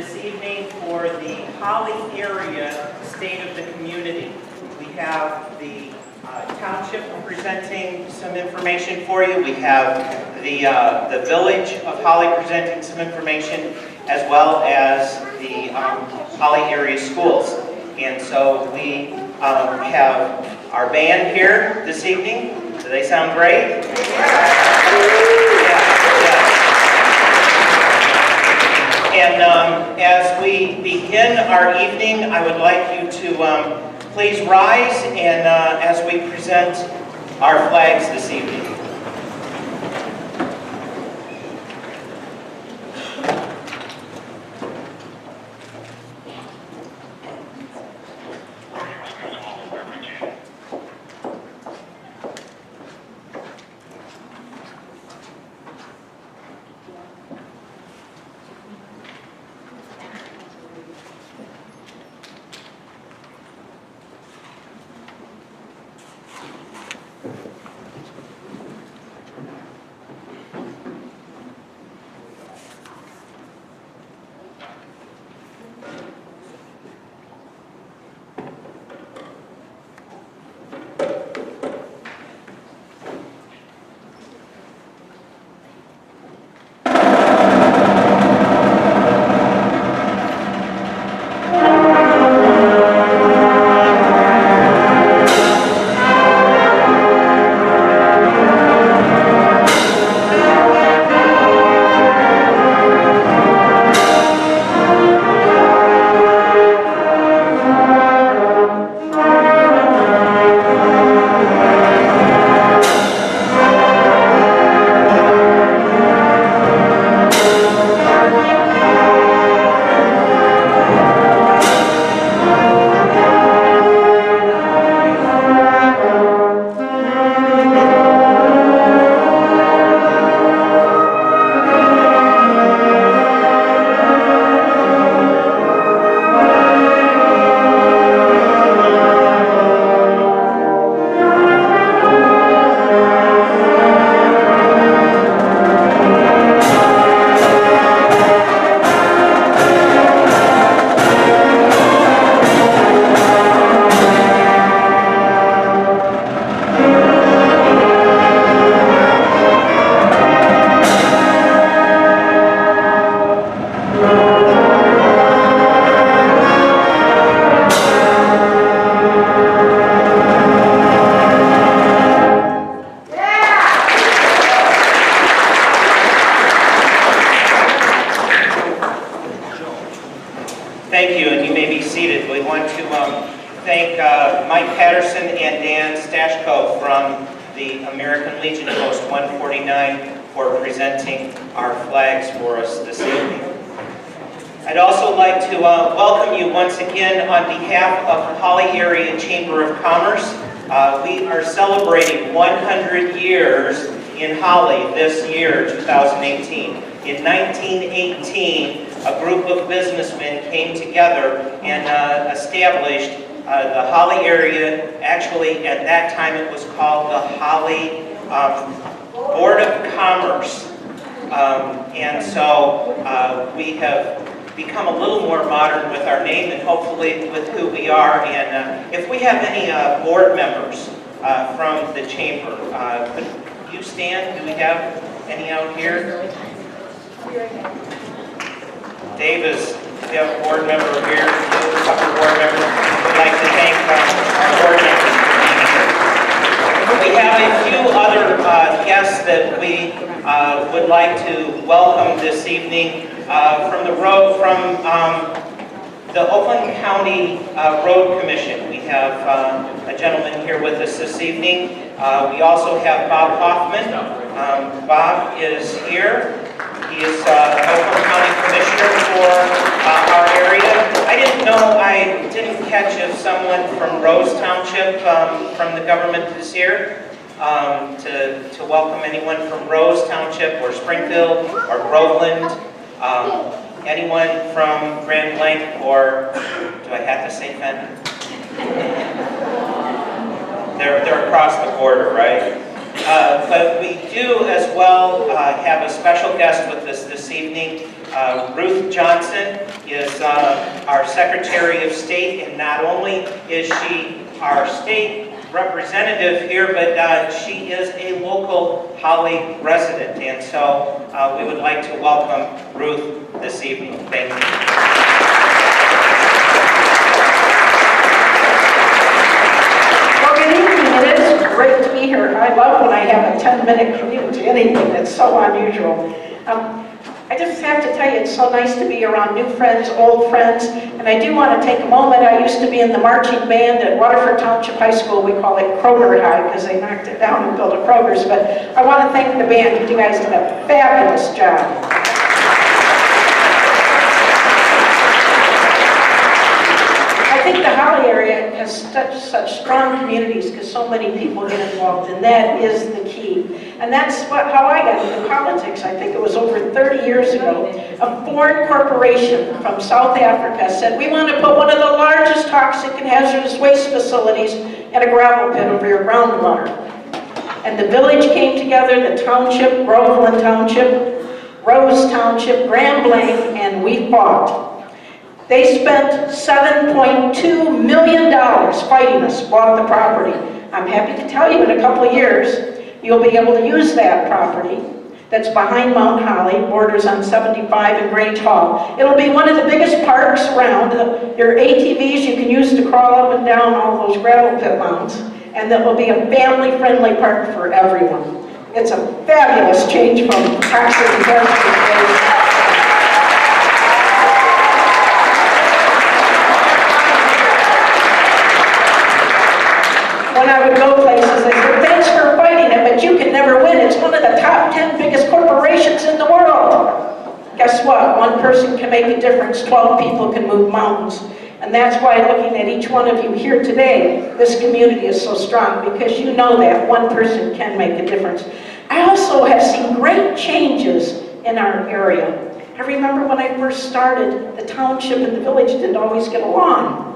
this evening for the Holly area State of the Community. We have the Township presenting some information for you. We have the Village of Holly presenting some information, as well as the Holly area schools. And so we have our band here this evening. Do they sound great? And as we begin our evening, I would like you to please rise and as we present our flags this evening. This year, 2018. In 1918, a group of businessmen came together and established the Holly area. Actually, at that time, it was called the Holly Board of Commerce. And so we have become a little more modern with our name and hopefully with who we are. And if we have any board members from the chamber, could you stand? Do we have any out here? Davis, we have a board member here, a couple of board members. We'd like to thank our board members for being here. We have a few other guests that we would like to welcome this evening from the Oakland County Road Commission. We have a gentleman here with us this evening. We also have Bob Hoffman. Bob is here. He is Oakland County Commissioner for our area. I didn't catch if someone from Rose Township from the government is here to welcome anyone from Rose Township or Springfield or Groveland. Anyone from Grand Blanc, or do I have to say Fenton? They're across the border, right? But we do as well have a special guest with us this evening. Ruth Johnson is our Secretary of State, and not only is she our state representative here, but she is a local Holly resident, and so we would like to welcome Ruth this evening. Thank you. Well, good evening. It is great to be here. I love when I have a 10-minute commute to anything. That's so unusual. I just have to tell you, it's so nice to be around new friends, old friends, and I do want to take a moment. I used to be in the marching band at Waterford Township High School. We call it Kroger High because they knocked it down and built a Kroger's, but I want to thank the band. You guys did a fabulous job. I think the Holly area has such strong communities because so many people get involved, and that is the key. And that's how I got into politics. I think it was over 30 years ago. A foreign corporation from South Africa said, we want to put one of the largest toxic and hazardous waste facilities in a gravel pit over your groundwater. And the village came together, the township, Groveland Township, Rose Township, Grand Blanc, and we fought. They spent $7.2 million fighting us, bought the property. I'm happy to tell you in a couple of years, you'll be able to use that property that's behind Mount Holly, borders on 75 and Grange Hall. It'll be one of the biggest parks around. There are ATVs you can use to crawl up and down all those gravel pit mounds, and that will be a family-friendly park for everyone. It's a fabulous change from toxic and hazardous waste. When I would go places, they said, thanks for fighting it, but you can never win. It's one of the top 10 biggest corporations in the world. Guess what? One person can make a difference. 12 people can move mountains. And that's why looking at each one of you here today, this community is so strong, because you know that one person can make a difference. I also have seen great changes in our area. I remember when I first started, the township and the village didn't always get along.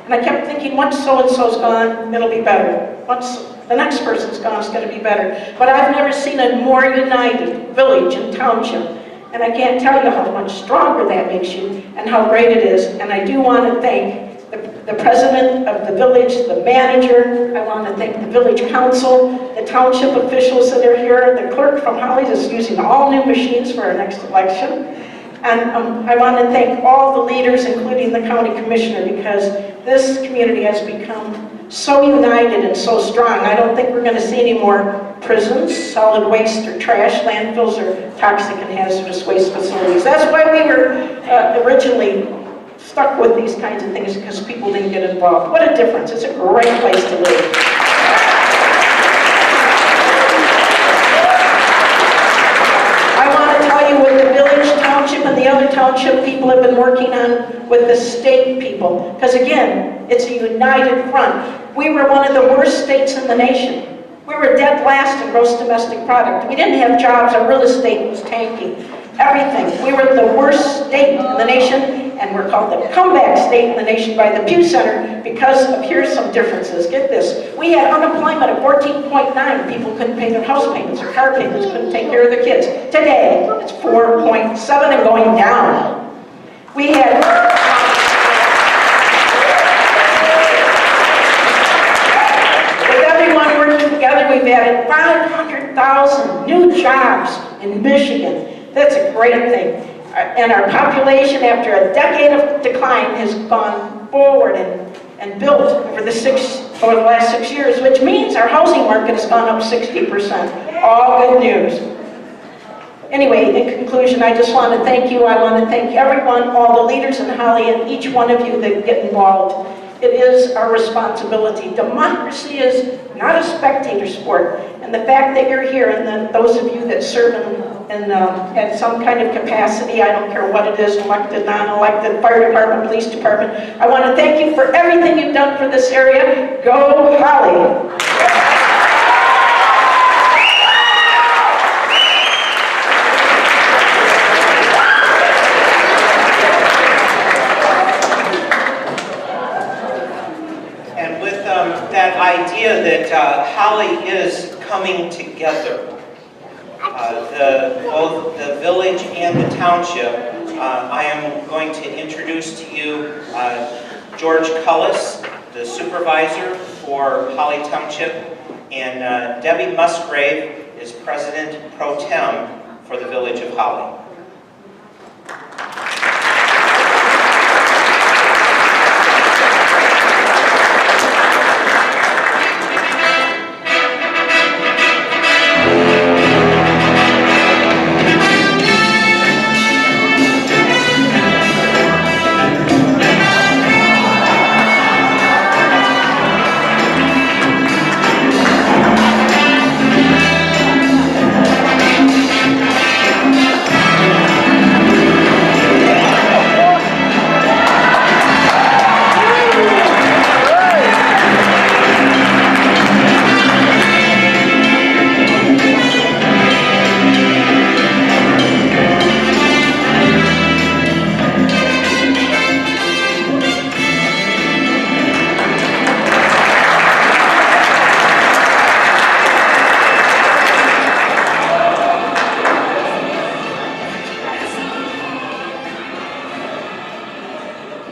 And I kept thinking, once so-and-so's gone, it'll be better. Once the next person's gone, it's going to be better. But I've never seen a more united village and township. And I can't tell you how much stronger that makes you and how great it is. And I do want to thank the president of the village, the manager. I want to thank the village council, the township officials that are here, the clerk from Holly is using all new machines for our next election. And I want to thank all the leaders, including the county commissioner, because this community has become so united and so strong. I don't think we're going to see any more prisons, solid waste, or trash, landfills, or toxic and hazardous waste facilities. That's why we were originally stuck with these kinds of things, because people didn't get involved. What a difference. It's a great place to live. I want to tell you what the village, township, and the other township people have been working on with the state people. Because again, it's a united front. We were one of the worst states in the nation. We were dead last in gross domestic product. We didn't have jobs. Our real estate was tanking. Everything. We were the worst state in the nation, and we're called the comeback state in the nation by the Pew Center because of, here's some differences. Get this. We had unemployment of 14.9. People couldn't pay their house payments or car payments, couldn't take care of their kids. Today, it's 4.7 and going down. We had... With everyone working together, we've added 500,000 new jobs in Michigan. That's a great thing. And our population, after a decade of decline, has gone forward and built over the last 6 years, which means our housing market has gone up 60%. All good news. Anyway, in conclusion, I just want to thank you. I want to thank everyone, all the leaders in Holly, and each one of you that get involved. It is our responsibility. Democracy is not a spectator sport. And the fact that you're here, and then those of you that serve in some kind of capacity, I don't care what it is, elected, non-elected, fire department, police department, I want to thank you for everything you've done for this area. Go Holly! That idea that Holly is coming together, both the village and the township, I am going to introduce to you George Kullis, the Supervisor for Holly Township, and Debby Musgrave is President Pro-tem for the Village of Holly.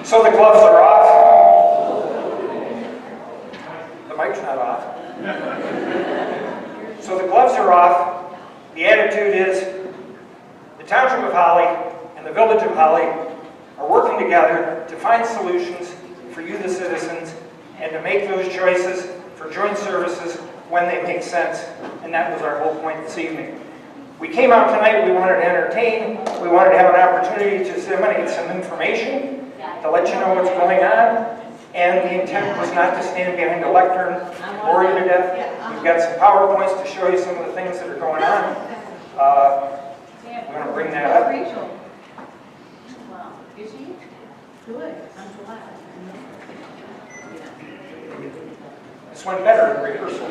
So the gloves are off. The mic's not off. So the gloves are off. The attitude is the Township of Holly and the Village of Holly are working together to find solutions for you, the citizens, and to make those choices for joint services when they make sense. And that was our whole point this evening. We came out tonight, we wanted to entertain, we wanted to have an opportunity to disseminate some information, to let you know what's going on, and the intent was not to stand behind a lectern and bore you to death. We've got some PowerPoints to show you some of the things that are going on. I'm going to bring that up. Is he? Good. I'm glad. This went better than rehearsal.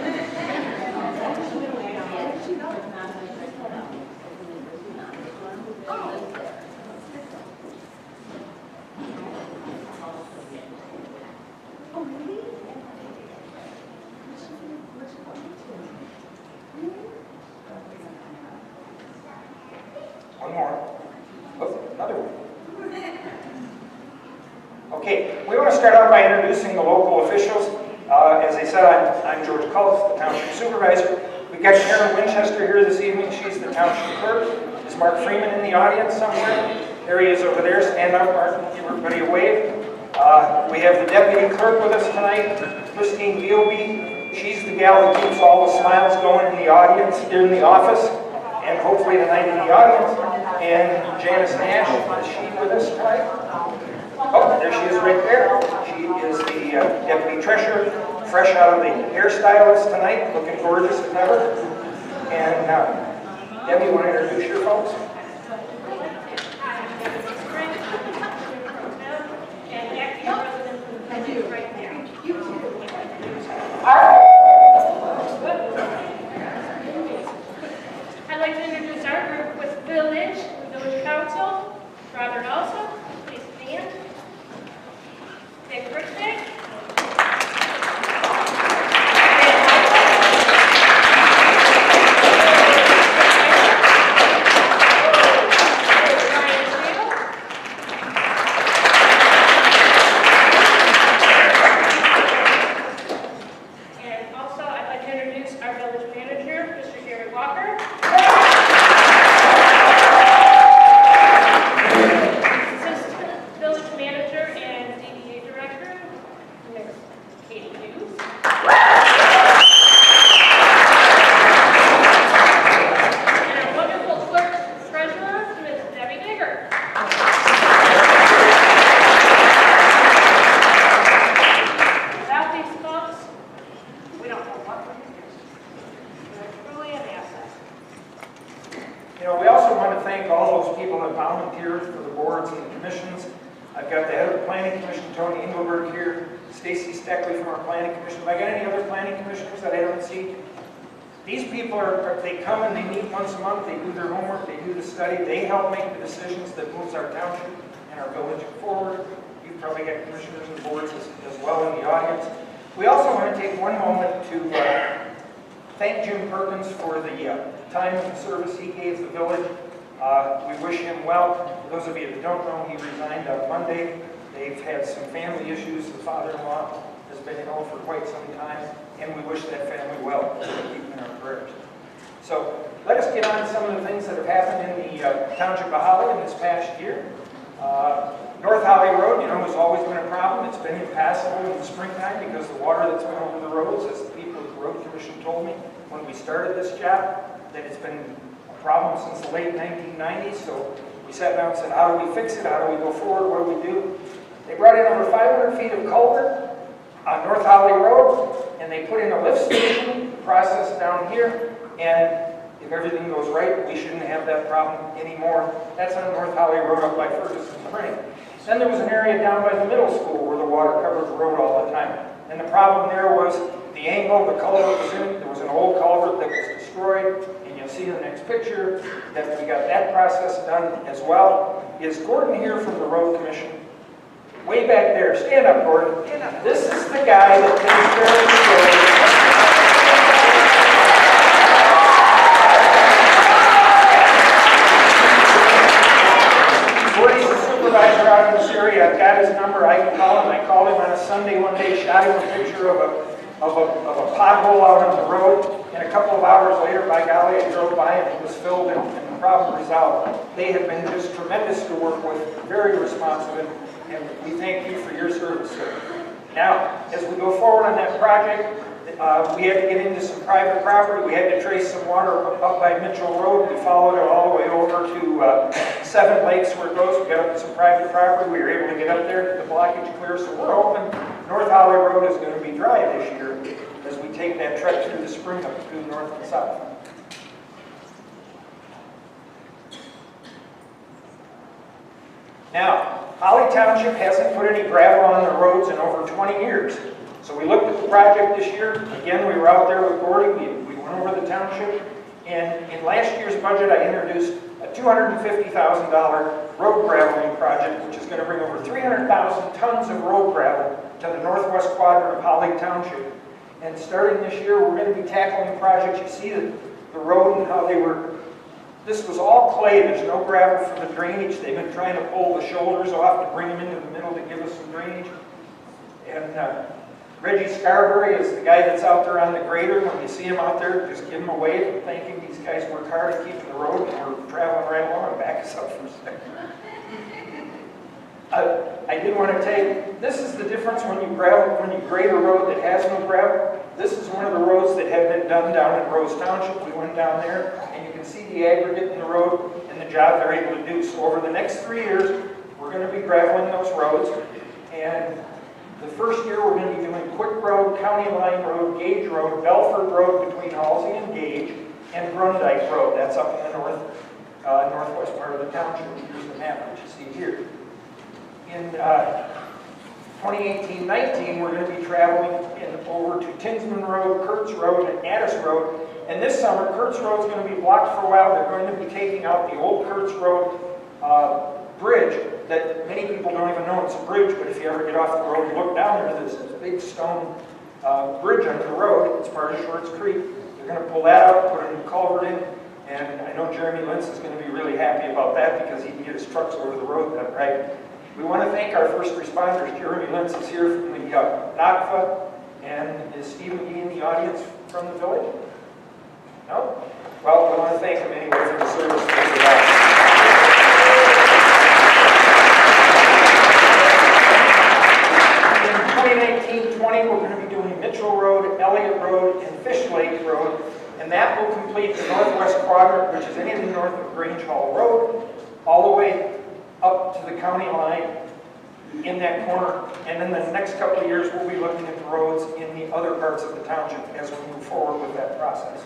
One more. Oh, another one. Okay, we want to start out by introducing the local officials. As I said, I'm George Kullis, the Township Supervisor. We've got Karen Winchester here this evening. She's the Township Clerk. Is Mark Freeman in the audience somewhere? There he is over there. Stand up, Mark. Give everybody a wave. We have the Deputy Clerk with us tonight, Christine Beoby. She's the gal that keeps all the smiles going in the audience, in the office, and hopefully tonight in the audience. And Janice Nash, is she with us tonight? Oh, there she is right there. She is the Deputy Treasurer, fresh out of the hairstylist tonight, looking gorgeous as ever. And Debbie, you want to introduce your folks? I'd like to introduce our group with Village Council. Robert Olson, please stand. Nick Richter. These people they come and they meet once a month, they do their homework, they do the study, they help make the decisions that moves our township and our village forward. You've probably got commissioners and boards as well in the audience. We also want to take one moment to thank Jim Perkins for the time and service he gave the village. We wish him well. For those of you that don't know, he resigned on Monday. They've had some family issues. The father-in-law has been ill for quite some time, and we wish that family well. We'll keep them in our prayers. So let us get on to some of the things that have happened in the Township of Holly in this past year. North Holly Road, you know, has always been a problem. It's been impassable in the springtime because the water that's been over the roads, as the people at the Road Commission told me when we started this job, that it's been a problem since the late 1990s. So we sat down and said, how do we fix it? How do we go forward? What do we do? They brought in over 500 feet of culvert on North Holly Road, and they put in a lift station process down here, and if everything goes right, we shouldn't have that problem anymore. That's on North Holly Road up by Ferguson Spring. Then there was an area down by the middle school where the water covered the road all the time. And the problem there was the angle the culvert was in. There was an old culvert that was destroyed, and you'll see in the next picture that we got that process done as well. Is Gordon here from the Road Commission? Way back there. Stand up, Gordon. Stand up. This is the guy that takes care of the road. Gordon's the supervisor out in this area. I've got his number. I can call him. I called him on a Sunday one day, shot him a picture of a pothole out on the road, and a couple of hours later, by golly, I drove by and it was filled and the problem resolved. They have been just tremendous to work with, very responsive, and we thank you for your service, sir. Now, as we go forward on that project, we had to get into some private property. We had to trace some water up by Mitchell Road. We followed it all the way over to Seven Lakes where it goes. We got up to some private property. We were able to get up there, get the blockage clear. So we're hoping North Holly Road is going to be dry this year as we take that trek through the spring up through north and south. Now, Holly Township hasn't put any gravel on the roads in over 20 years. So we looked at the project this year. Again, we were out there with Gordy. We went over the township. And in last year's budget, I introduced a $250,000 road graveling project, which is going to bring over 300,000 tons of road gravel to the northwest quadrant of Holly Township. And starting this year, we're going to be tackling projects. You see the road and how they were. This was all clay. There's no gravel for the drainage. They've been trying to pull the shoulders off to bring them into the middle to give us some drainage. And Reggie Scarberry is the guy that's out there on the grader. When you see him out there, just give him a wave and thank him. These guys work hard at keeping the road, and we're traveling right along and back us up for a second. I did want to tell you, this is the difference when you grade a road that has no gravel. This is one of the roads that had been done down in Rose Township. We went down there, and you can see the aggregate in the road and the job they're able to do. So over the next 3 years, we're going to be graveling those roads. And the first year, we're going to be doing Quick Road, County Line Road, Gage Road, Belford Road between Halsey and Gage, and Grundyke Road. That's up in the northwest part of the township. Here's the map that you see here. In 2018-19, we're going to be traveling over to Tinsman Road, Kurtz Road, and Addis Road. And this summer, Kurtz Road is going to be blocked for a while. They're going to be taking out the old Kurtz Road bridge that many people don't even know it's a bridge, but if you ever get off the road and look down there, there's this big stone bridge under the road. It's part of Shorts Creek. They're going to pull that out, put a new culvert in, and I know Jeremy Lentz is going to be really happy about that because he can get his trucks over the road then, right? We want to thank our first responders. Jeremy Lentz is here from the NACFA, and is Steve McGee in the audience from the village? No? Well, we want to thank him anyway for the service that they provide. In 2019-20, we're going to be doing Mitchell Road, Elliott Road, and Fish Lake Road, and that will complete the northwest quadrant, which is anything north of Grange Hall Road, all the way up to the county line in that corner. And in the next couple of years, we'll be looking at the roads in the other parts of the township as we move forward with that process.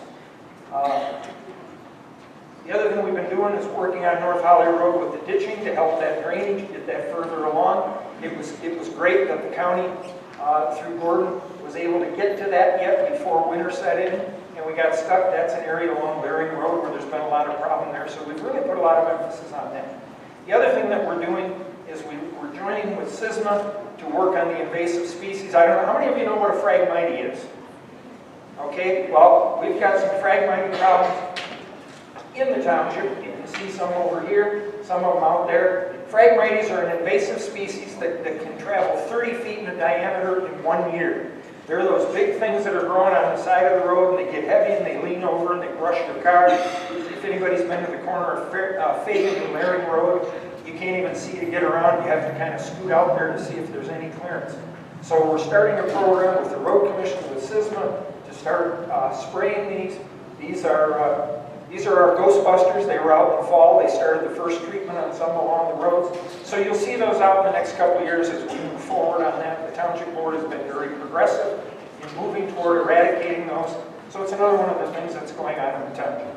The other thing we've been doing is working on North Holly Road with the ditching to help that drainage, get that further along. It was great that the county, through Gordon, was able to get to that yet before winter set in, and we got stuck. That's an area along Bering Road where there's been a lot of problem there, so we've really put a lot of emphasis on that. The other thing that we're doing is we're joining with SISMA to work on the invasive species. I don't know, how many of you know what a Phragmite is? Okay, well, we've got some Phragmite problems in the township. You can see see some over here, some of them out there. Phragmites are an invasive species that can travel 30 feet in diameter in 1 year. They're those big things that are growing on the side of the road, and they get heavy, and they lean over, and they brush your car. If anybody's been to the corner of Fagan and Laring Road, you can't even see to get around. You have to kind of scoot out there to see if there's any clearance. So we're starting a program with the Road Commission with SISMA to start spraying these. These are our Ghostbusters. They were out in the fall. They started the first treatment on some along the roads. So you'll see those out in the next couple of years as we move forward on that. The Township Board has been very progressive in moving toward eradicating those. So it's another one of the things that's going on in the township.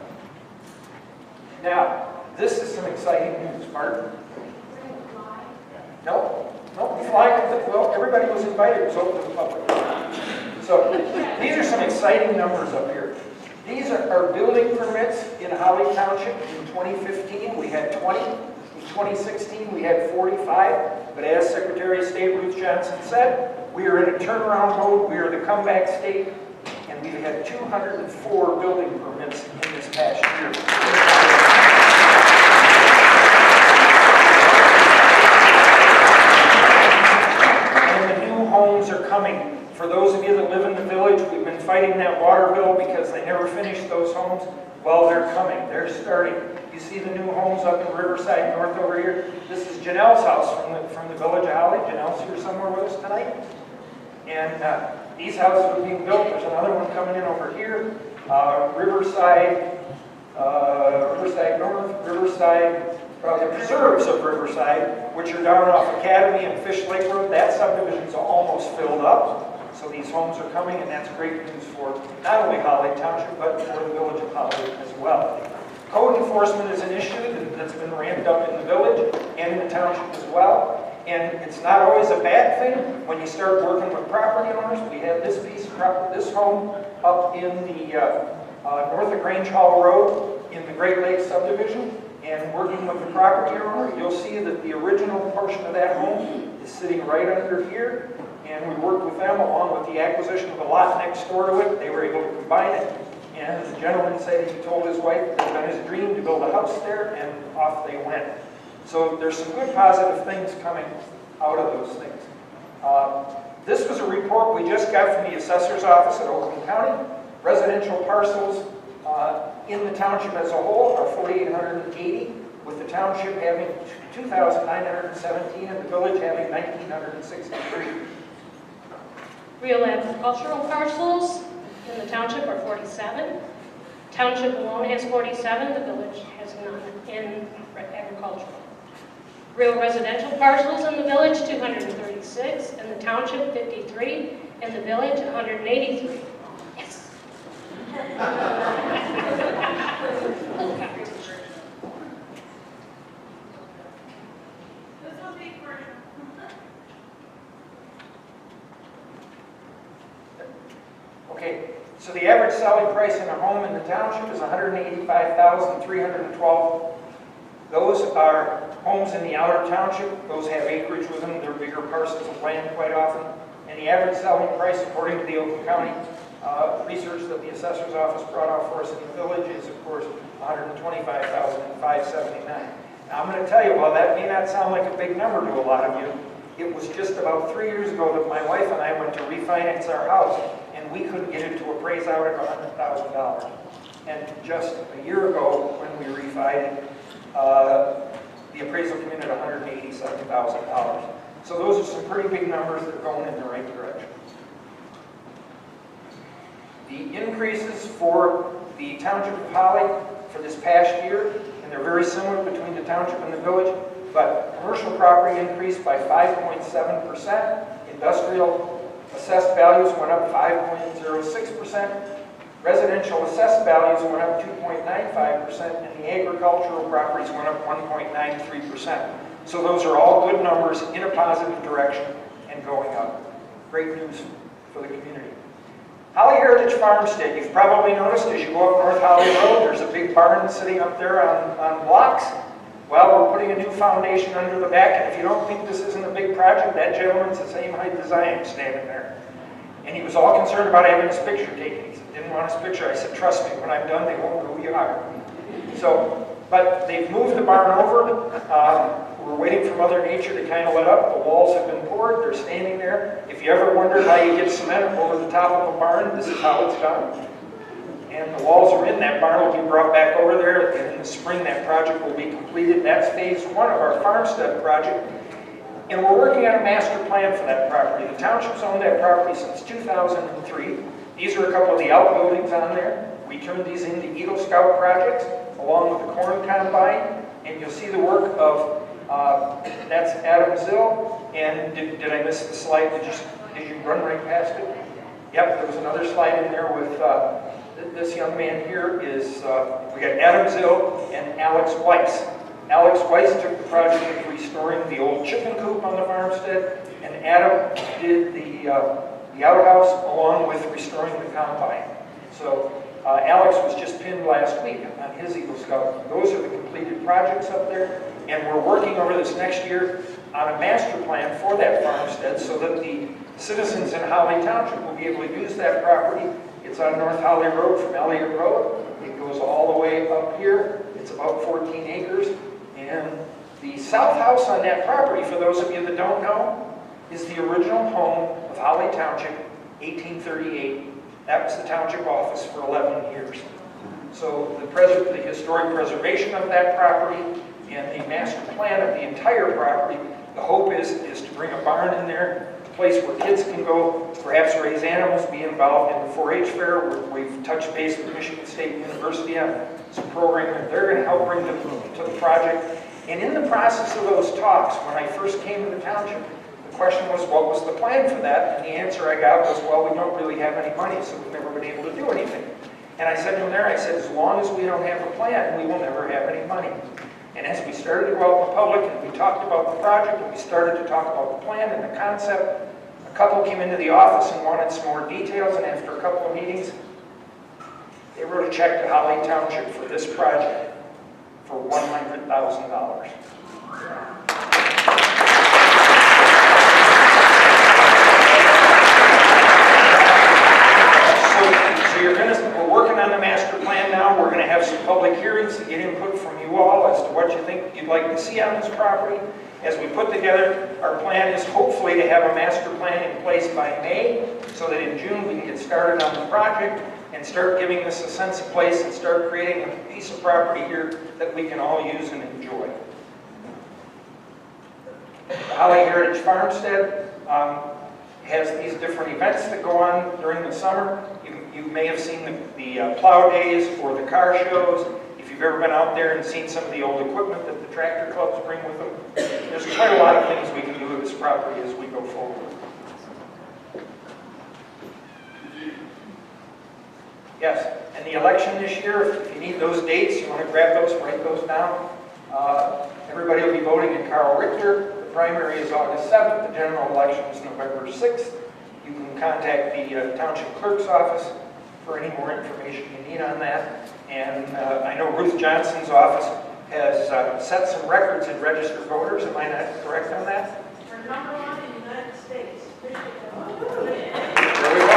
Now, this is some exciting news, Martin. No, the flag, well, everybody was invited. It was open to the public. So these are some exciting numbers up here. These are building permits in Holly Township. In 2015, we had 20. In 2016, we had 45. But as Secretary of State Ruth Johnson said, we are in a turnaround mode. We are the comeback state. And we've had 204 building permits in this past year. Homes are coming. For those of you that live in the village, we've been fighting that water bill because they never finished those homes. Well, they're coming. They're starting. You see the new homes up in Riverside North over here. This is Janelle's house from the village of Holly. Janelle's here somewhere with us tonight. And these houses are being built. There's another one coming in over here. Riverside North, Riverside. The preserves of Riverside, which are down off Academy and Fish Lake Road, that subdivision's almost filled up. So these homes are coming, and that's great news for not only Holly Township, but for the village of Holly as well. Code enforcement is an issue that's been ramped up in the village and in the township as well. And it's not always a bad thing when you start working with property owners. We had this piece of property, this home up in the north of Grange Hall Road in the Great Lakes subdivision. And working with the property owner, you'll see that the original portion of that home is sitting right under here. And we worked with them along with the acquisition of the lot next door to it. They were able to combine it. And the gentleman said he told his wife it had been his dream to build a house there, and off they went. So there's some good positive things coming out of those things. This was a report we just got from the assessor's office at Oakland County. Residential parcels in the township as a whole are 4,880, with the township having 2,917 and the village having 1,963. Real agricultural parcels in the township are 47. Township alone has 47, the village has none in agricultural. Real residential parcels in the village, 236, and the township 53, and the village 183. Yes. Okay, so the average selling price in a home in the township is $185,312. Those are homes in the outer township. Those have acreage with them. They're bigger parcels of land quite often. And the average selling price, according to the Oakland County research that the assessor's office brought out for us in the village, is of course $125,579. Now I'm going to tell you, while that may not sound like a big number to a lot of you, it was just about 3 years ago that my wife and I went to refinance our house, and we couldn't get it to appraise out at $100,000. And just a year ago, when we refied it, the appraisal came in at $187,000. So those are some pretty big numbers that are going in the right direction. The increases for the Township of Holly for this past year, and they're very similar between the township and the village, but commercial property increased by 5.7%, industrial assessed values went up 5.06%, residential assessed values went up 2.95%, and the agricultural properties went up 1.93%. So those are all good numbers in a positive direction and going up. Great news for the community. Holly Heritage Farmstead, you've probably noticed as you go up North Holly Road, there's a big barn sitting up there on blocks. Well, we're putting a new foundation under the back, and if you don't think this isn't a big project, that gentleman's the same height as I am standing there. And he was all concerned about having his picture taken. He said, didn't want his picture. I said, trust me, when I'm done, they won't know who you are. So, But they've moved the barn over. We're waiting for Mother Nature to kind of let up. The walls have been poured. They're standing there. If you ever wondered how you get cement over the top of a barn, this is how it's done. And the walls are in. That barn will be brought back over there. And in the spring, that project will be completed. That's phase 1 of our farmstead project. And we're working on a master plan for that property. The township's owned that property since 2003. These are a couple of the outbuildings on there. We turned these into Eagle Scout projects along with the corn combine. And you'll see the work of, that's Adam Zill. And did I miss the slide? Did you run right past it? Yep, there was another slide in there with this young man here is, we got Adam Zill and Alex Weiss. Alex Weiss took the project of restoring the old chicken coop on the farmstead, and Adam did the outhouse along with restoring the combine. So Alex was just pinned last week on his Eagle Scout. Those are the completed projects up there, and we're working over this next year on a master plan for that farmstead so that the citizens in Holly Township will be able to use that property. It's on North Holly Road from Elliott Road. It goes all the way up here. It's about 14 acres. And the south house on that property, for those of you that don't know, is the original home of Holly Township, 1838. That was the township office for 11 years. So the historic preservation of that property and the master plan of the entire property, the hope is to bring a barn in there, a place where kids can go, perhaps raise animals, be involved in the 4-H fair. We've touched base with Michigan State University on some programming. They're going to help bring them to the project. And in the process of those talks, when I first came to the township, the question was, what was the plan for that? And the answer I got was, well, we don't really have any money, so we've never been able to do anything. And I said to him there, I said, as long as we don't have a plan, we will never have any money. And as we started to go out in the public and we talked about the project and we started to talk about the plan and the concept, a couple came into the office and wanted some more details, and after a couple of meetings, they wrote a check to Holly Township for this project for $100,000. We're working on the master plan now. We're going to have some public hearings to get input from you all as to what you think you'd like to see on this property. As we put together, our plan is hopefully to have a master plan in place by May, so that in June we can get started on the project and start giving this a sense of place and start creating a piece of property here that we can all use and enjoy. The Holly Heritage Farmstead has these different events that go on during the summer. You may have seen the plow days or the car shows. If you've ever been out there and seen some of the old equipment that the tractor clubs bring with them, there's quite a lot of things we can do with this property as we go forward. Yes, and the election this year, if you need those dates, you want to grab those, write those down. Everybody will be voting in Karl Richter. The primary is August 7th. The general election is November 6th. You can contact the Township Clerk's office for any more information you need on that. And I know Ruth Johnson's office has set some records in registered voters. Am I not correct on that? We're number 1 in the United States. There we go.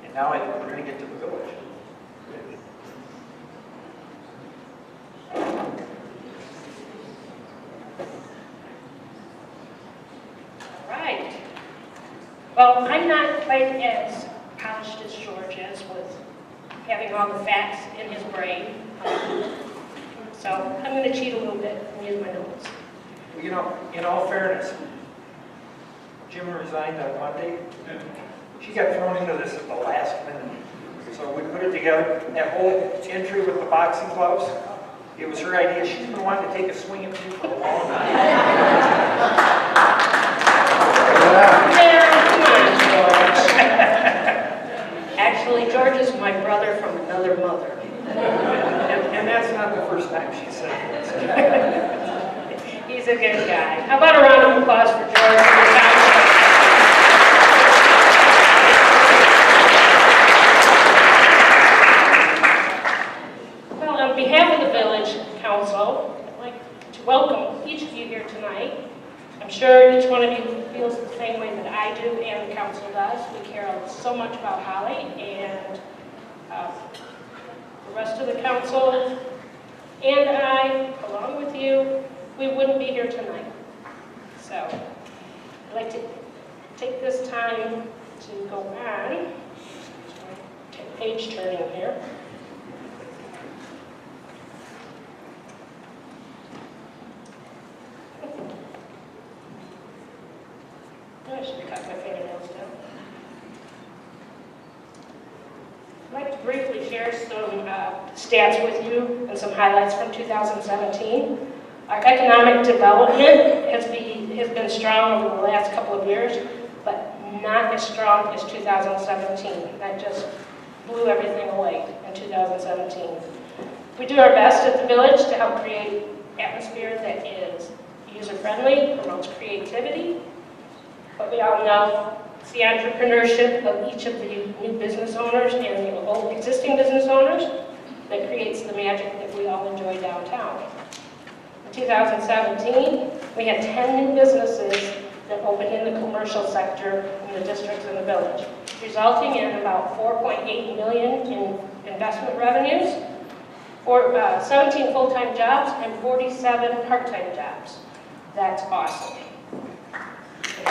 And now I think we're going to get to the village. Well, I'm not quite as polished as George is with having all the facts in his brain. So I'm going to cheat a little bit and use my notes. You know, in all fairness, Jim resigned on Monday. She got thrown into this at the last minute. So we put it together. That whole entry with the boxing gloves, it was her idea. She's been wanting to take a swing at me for a long time. Actually, George is my brother from another mother. And that's not the first time she said this. He's a good guy. How about a round of applause for George from the Township? Well, on behalf of the Village Council, I'd like to welcome each of you here tonight. the council does. We care so much about Holly, and the rest of the council and I, along with you, we wouldn't be here tonight. So I'd like to take this time to go on, page turning here. I should have cut my fingernails down. I'd like to briefly share some stats with you and some highlights from 2017. Our economic development has been strong over the last couple of years, but not as strong as 2017. That just blew everything away in 2017. We do our best at the village to help create atmosphere that is user-friendly, promotes creativity, but we all know it's the entrepreneurship of each of the new business owners and the old existing business owners that creates the magic that we all enjoy downtown. In 2017, we had 10 new businesses that opened in the commercial sector in the districts and the village, resulting in about $4.8 million in investment revenues, for 17 full-time jobs and 47 part-time jobs. That's awesome. The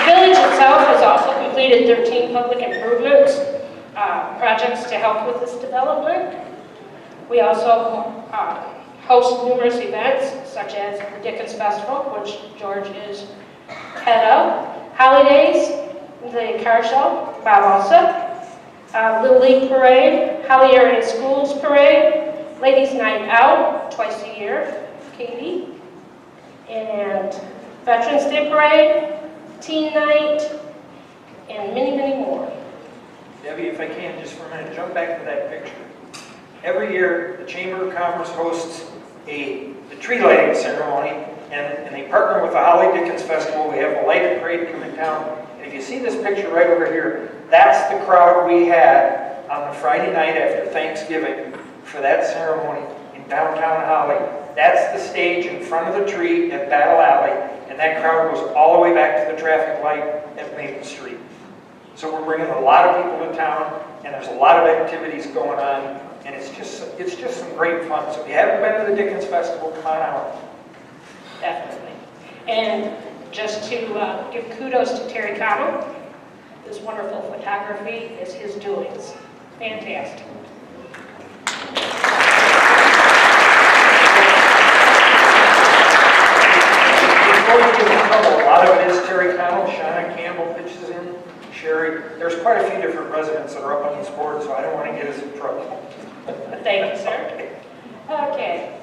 village itself has also completed 13 public improvements projects to help with this development. We also host numerous events, such as the Dickens Festival, which George is head of, holidays, the car show, Bob also, Little League Parade, Holly Area Schools Parade, Ladies Night Out, twice a year, Katie, and Veterans Day Parade, Teen Night, and many, many more. Debbie, if I can, just for a minute, jump back to that picture. Every year, the Chamber of Commerce hosts the tree lighting ceremony, and they partner with the Holly Dickens Festival. We have a lighted parade coming down. And if you see this picture right over here, that's the crowd we had on the Friday night after Thanksgiving for that ceremony in downtown Holly. That's the stage in front of the tree at Battle Alley, and that crowd goes all the way back to the traffic light at Maple Street. So we're bringing a lot of people to town, and there's a lot of activities going on, and it's just some great fun. So if you haven't been to the Dickens Festival, come on out. Definitely. And just to give kudos to Terry Connell, this wonderful photography is his doings. Fantastic. Before you get in trouble, a lot of it is Terry Connell. Shauna Campbell pitches in. Sherry. There's quite a few different residents that are up on this board, so I don't want to get us in trouble. Thank you, sir. Okay.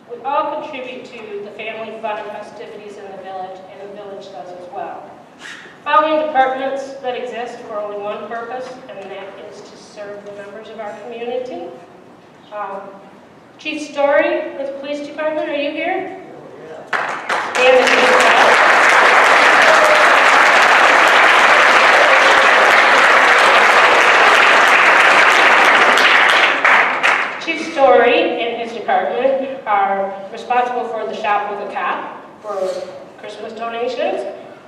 We all contribute to the family fun and festivities in the village, and the village does as well. Following departments that exist for only one purpose, and that is to serve the members of our community. Chief Story with the Police Department, are you here? Chief Story and his department are responsible for the Shop with a Cop for Christmas donations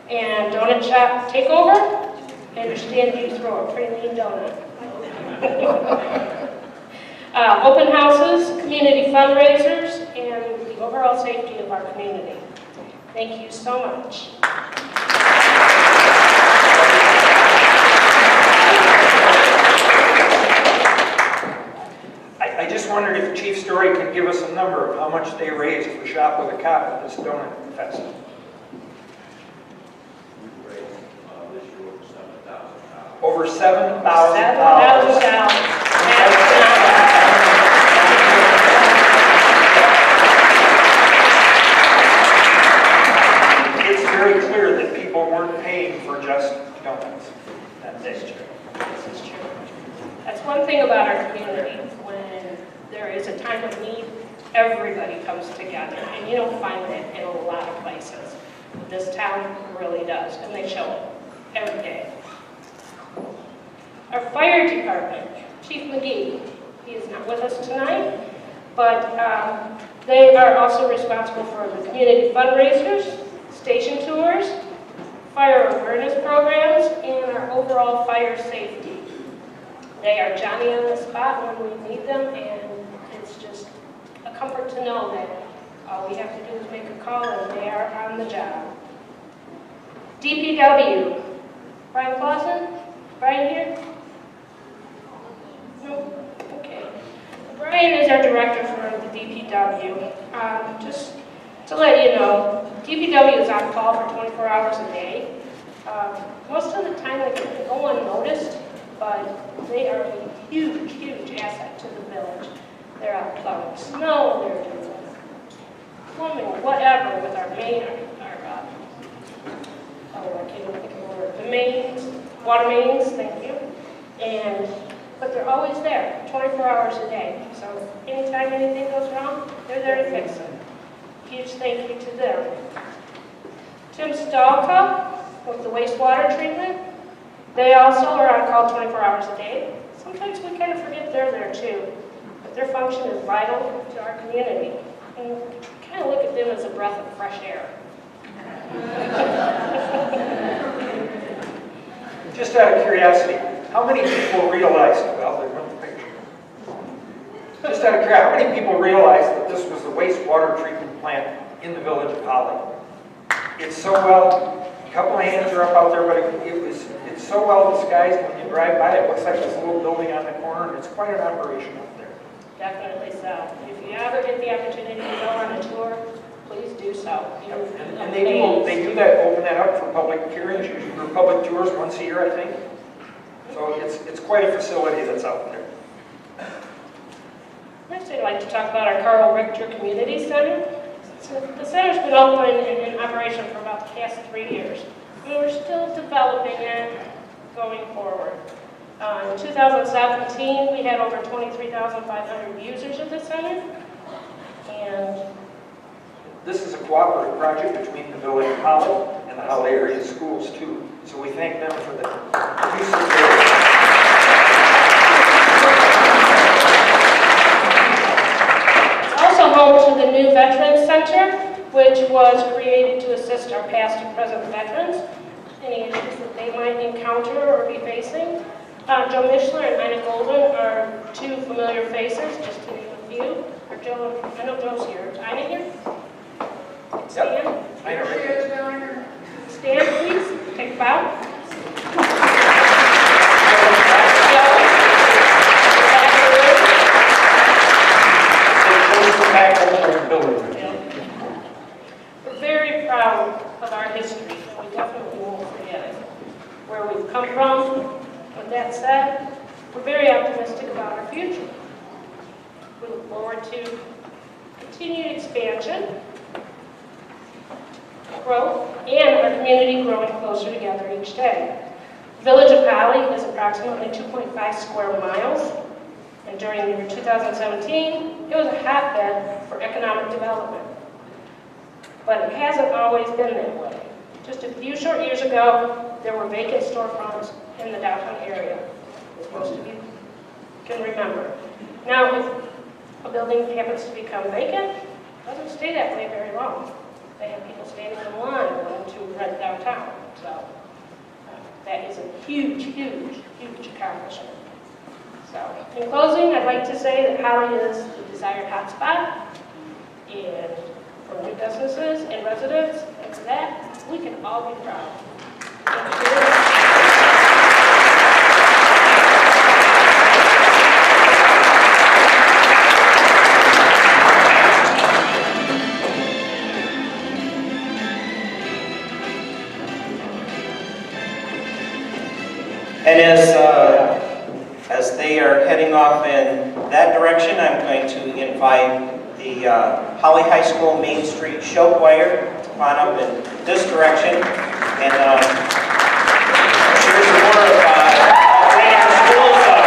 and donut shop takeover. I understand you throw a pretty mean donut. Open houses, community fundraisers, and the overall safety of our community. Thank you so much. I just wondered if Chief Story could give us a number of how much they raised for Shop with a Cop at this donut fest. Over $7,000. It's very clear that people weren't paying for just donuts. That's true. This is true. That's one thing about our community. When there is a time of need, everybody comes together, and you don't find that in a lot of places. This town really does, and they show it every day. Our fire department, Chief McGee, he is not with us tonight, But they are also responsible for the community fundraisers, station tours, fire awareness programs, and our overall fire safety. They are Johnny on the spot when we need them, and it's just a comfort to know that all we have to do is make a call and they are on the job. DPW. Brian Clausen? Brian here? No? Okay. Brian is our director for the DPW. Just to let you know, DPW is on call for 24 hours a day. Most of the time they can go unnoticed, but they are a huge, huge asset to the village. They're out plowing snow, they're doing plumbing, whatever, with our main, I can't even think of the word, the mains, water mains, thank you. But they're always there, 24 hours a day. So anytime anything goes wrong, they're there to fix it. Huge thank you to them. Tim Stalka with the wastewater treatment. They also are on call 24 hours a day. Sometimes we kind of forget they're there too, but their function is vital to our community. And we kind of look at them as a breath of fresh air. Just out of curiosity, how many people realized, well, there's one picture. Just out of curiosity, how many people realized that this was the wastewater treatment plant in the village of Holly? It's so well, a couple of hands are up out there, but it's so well disguised when you drive by. It looks like this little building on the corner, and it's quite an operation up there. Definitely so. If you ever get the opportunity to go on a tour, please do so. And they do that, open that up for public hearings, usually for public tours once a year, I think. So it's quite a facility that's out there. Next, I'd like to talk about our Karl Richter Community Center. So the center's been open and in operation for about the past 3 years. And we're still developing it going forward. In 2017, we had over 23,500 users of the center. And this is a cooperative project between the village of Holly and the Holly area schools too. So we thank them for the use of their. It's also home to the new Veterans Center, which was created to assist our past and present veterans, any issues that they might encounter or be facing. Joe Mishler and Ina Golden are two familiar faces, just to name a few. Or Joe, I know Joe's here. Is Ina here? Stand. Yep. Ina right here. Stand, please. Take a bow. We're very proud of our history, and we definitely won't forget it. Where we've come from. With that said, we're very optimistic about our future. We look forward to continued expansion, growth, and our community growing closer together each day. The village of Holly is approximately 2.5 square miles, and during the year 2017, it was a hotbed for economic development. But it hasn't always been that way. Just a few short years ago, there were vacant storefronts in the downtown area, as most of you can remember. Now, if a building happens to become vacant, it doesn't stay that way very long. They have people standing in line wanting to rent downtown. So that is a huge, huge, huge accomplishment. So in closing, I'd like to say that Holly is the desired hotspot and for new businesses and residents, and for that, we can all be proud. Thank you. And as they are heading off in that direction, I'm going to invite the Holly High School Mainstreet Show Choir to come on up in this direction. And here's more of bringing the schools up.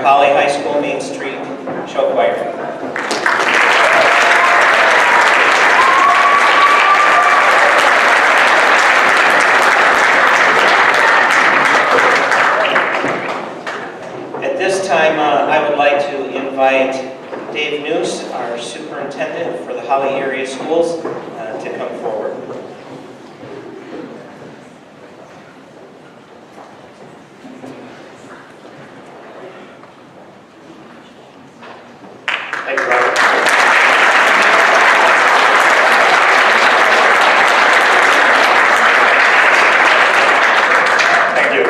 Holly High School Mainstreet Show Choir. At this time, I would like to invite Dave Nuss, our superintendent for the Holly area schools, to come forward. Thank you, Robert. Thank you.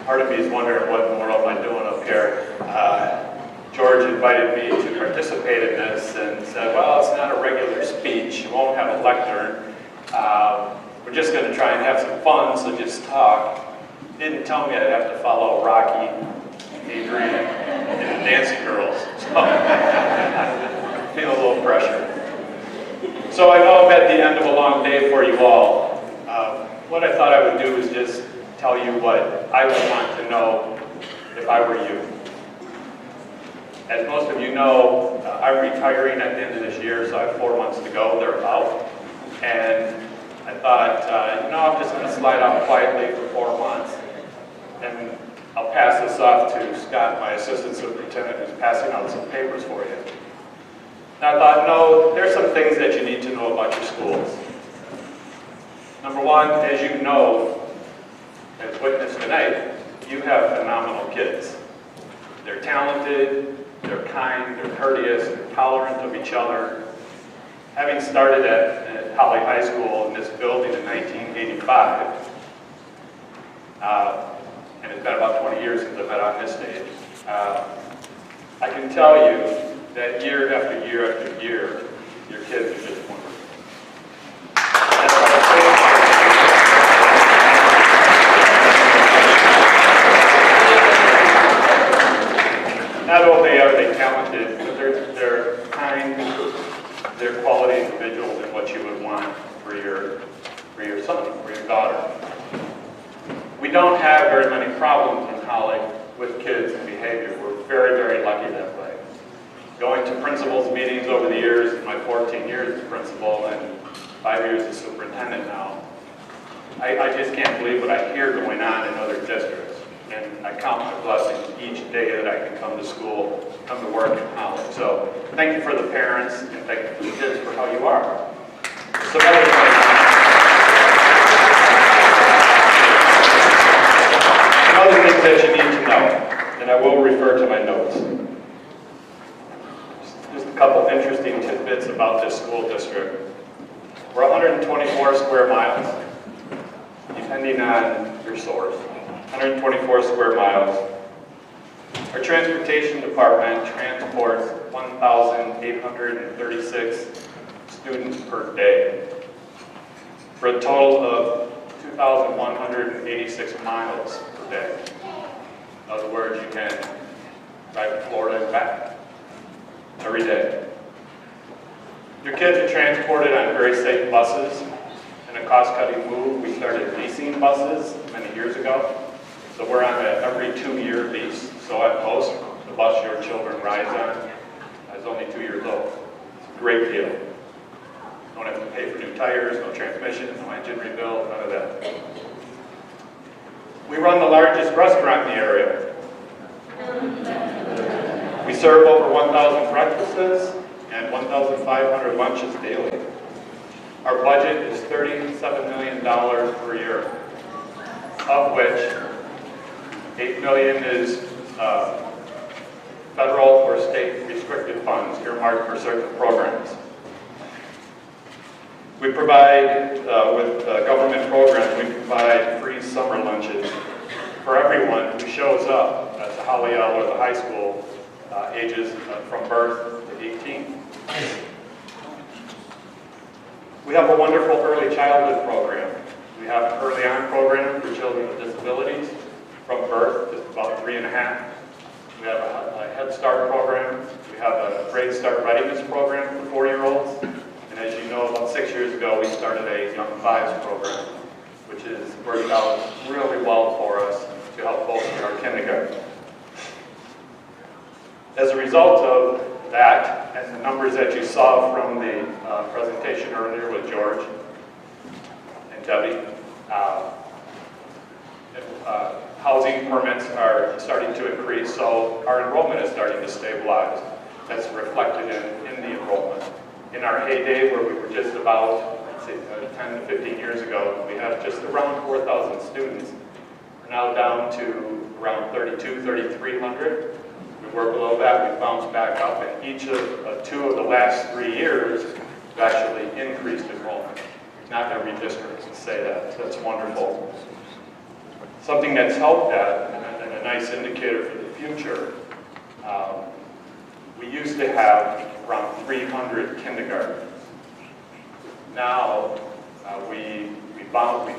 Part of me is wondering what in the world am I doing up here. George invited me to participate in this and said, well, it's not a regular speech. You won't have a lectern. We're just going to try and have some fun, so just talk. Didn't tell me I'd have to follow Rocky, Adrian, and the Nancy girls. So I feel a little pressure. So I know I'm at the end of a long day for you all. What I thought I would do is just tell you what I would want to know if I were you. As most of you know, I'm retiring at the end of this year, so I have 4 months to go, thereabout. And I thought, I'm just going to slide off quietly for 4 months. And I'll pass this off to Scott, my assistant superintendent, who's passing out some papers for you. And I thought, no, there's some things that you need to know about your schools. Number one, as you know, as witnessed tonight, you have phenomenal kids. They're talented, they're kind, they're courteous, they're tolerant of each other. Having started at Holly High School in this building in 1985, and it's been about 20 years since I've been on this stage, I can tell you that year after year after year, your kids are just wonderful. Not only are they talented, but they're kind, they're quality individuals and what you would want for your son, for your daughter. We don't have very many problems in Holly with kids and behavior. We're very, very lucky that way. Going to principals meetings over the years, in my 14 years as principal and 5 years as superintendent now, I just can't believe what I hear going on in other districts. And I count my blessings each day that I can come to school, come to work in Holly. So thank you for the parents, and thank you for the kids for how you are. Some other things. Some other things that you need to know, and I will refer to my notes. Just a couple interesting tidbits about this school district. We're 124 square miles, depending on your source. 124 square miles. Our transportation department transports 1,836 students per day for a total of 2,186 miles per day. In other words, you can drive to Florida and back every day. Your kids are transported on very safe buses. In a cost-cutting move, we started leasing buses many years ago. So we're on an every 2-year lease. So at most, the bus your children ride on is only 2 years old. It's a great deal. Don't have to pay for new tires, no transmission, no engine rebuild, none of that. We run the largest restaurant in the area. We serve over 1,000 breakfasts and 1,500 lunches daily. Our budget is $37 million per year, of which $8 million is federal or state restricted funds earmarked for certain programs. We provide, with government programs, we provide free summer lunches for everyone who shows up at the Holly L or the high school ages from birth to 18. We have a wonderful early childhood program. We have an early on program for children with disabilities from birth to about 3 1/2. We have a Head Start program. We have a Grade Start Readiness program for 4-year-olds. And as you know, about 6 years ago, we started a Young Fives program, which has worked out really well for us to help bolster our kindergarten. As a result of that, and the numbers that you saw from the presentation earlier with George and Debby, housing permits are starting to increase, so our enrollment is starting to stabilize. That's reflected in the enrollment. In our heyday, where we were just about, let's say, 10 to 15 years ago, we had just around 4,000 students. We're now down to around 3,300. We were below that, we bounced back up, and each of two of the last 3 years, we've actually increased enrollment. Not every district can say that, so that's wonderful. Something that's helped that, and a nice indicator for the future, we used to have around 300 kindergartens. Now, we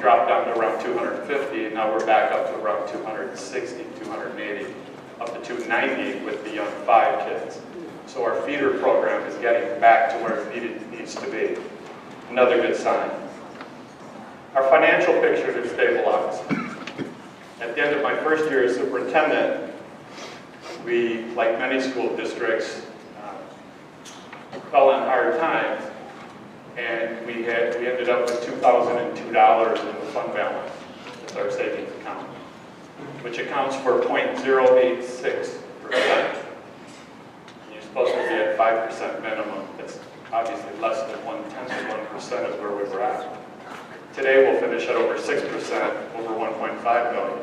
dropped down to around 250, and now we're back up to around 260, 280, up to 290 with the young 5 kids. So our feeder program is getting back to where it needs to be. Another good sign. Our financial picture has stabilized. At the end of my first year as superintendent, we, like many school districts, fell on hard times, and we ended up with $2,002 in the fund balance. That's our savings account, which accounts for 0.086%. You're supposed to be at 5% minimum. That's obviously less than 0.1% of where we were at. Today we'll finish at over 6%, over 1.5 million.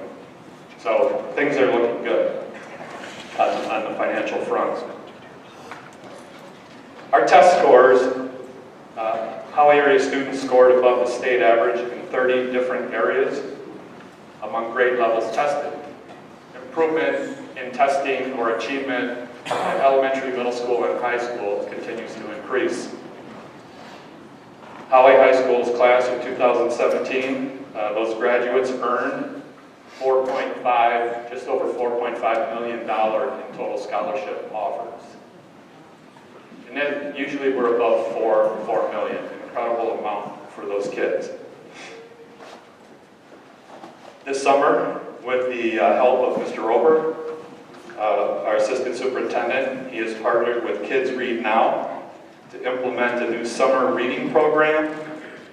So things are looking good on the financial front. Our test scores, Holly area students scored above the state average in 30 different areas among grade levels tested. Improvement in testing or achievement in elementary, middle school, and high school continues to increase. Holly High School's class of 2017, those graduates earned just over $4.5 million in total scholarship offers. And then usually we're above $4 million, an incredible amount for those kids. This summer, with the help of Mr. Roper, our assistant superintendent, he has partnered with Kids Read Now to implement a new summer reading program,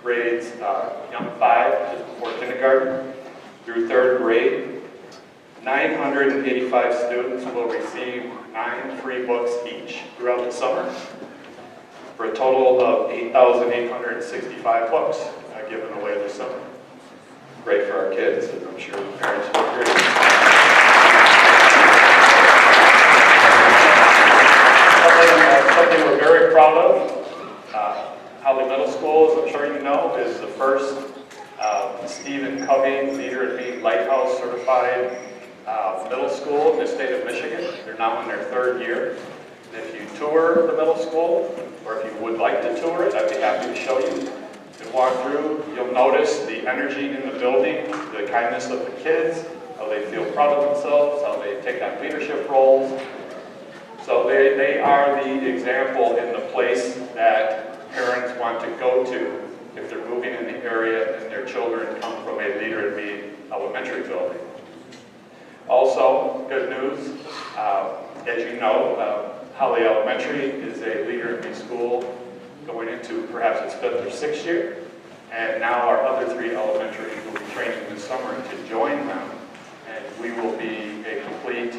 grades young 5, just before kindergarten, through 3rd grade. 985 students will receive 9 free books each throughout the summer, for a total of 8,865 books given away this summer. Great for our kids, and I'm sure the parents will agree. Something we're very proud of, Holly Middle School, as I'm sure you know, is the first Stephen Covey Leader in Me Lighthouse certified middle school in the state of Michigan. They're now in their 3rd year. And if you tour the middle school, or if you would like to tour it, I'd be happy to show you. And walk through, you'll notice the energy in the building, the kindness of the kids, how they feel proud of themselves, how they take on leadership roles. So they are the example in the place that parents want to go to if they're moving in the area and their children come from a Leader in Me elementary building. Also, good news, as you know, Holly Elementary is a Leader in Me school going into perhaps its 5th or 6th year. And now our other 3 elementaries will be training this summer to join them. And we will be a complete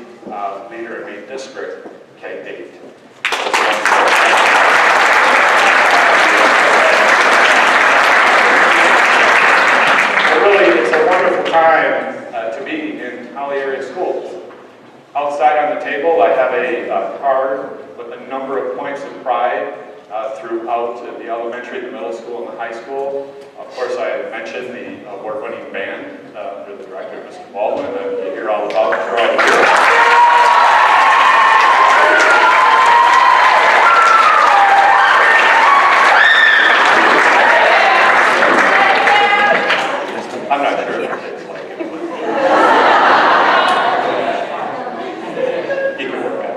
Leader in Me district K-8. Really, it's a wonderful time to be in Holly area schools. Outside on the table, I have a card with a number of points of pride throughout the elementary, the middle school, and the high school. Of course, I mentioned the award-winning band under the director, Mr. Baldwin, that you hear all about throughout the year. I'm not sure if it's like it. He can work at it.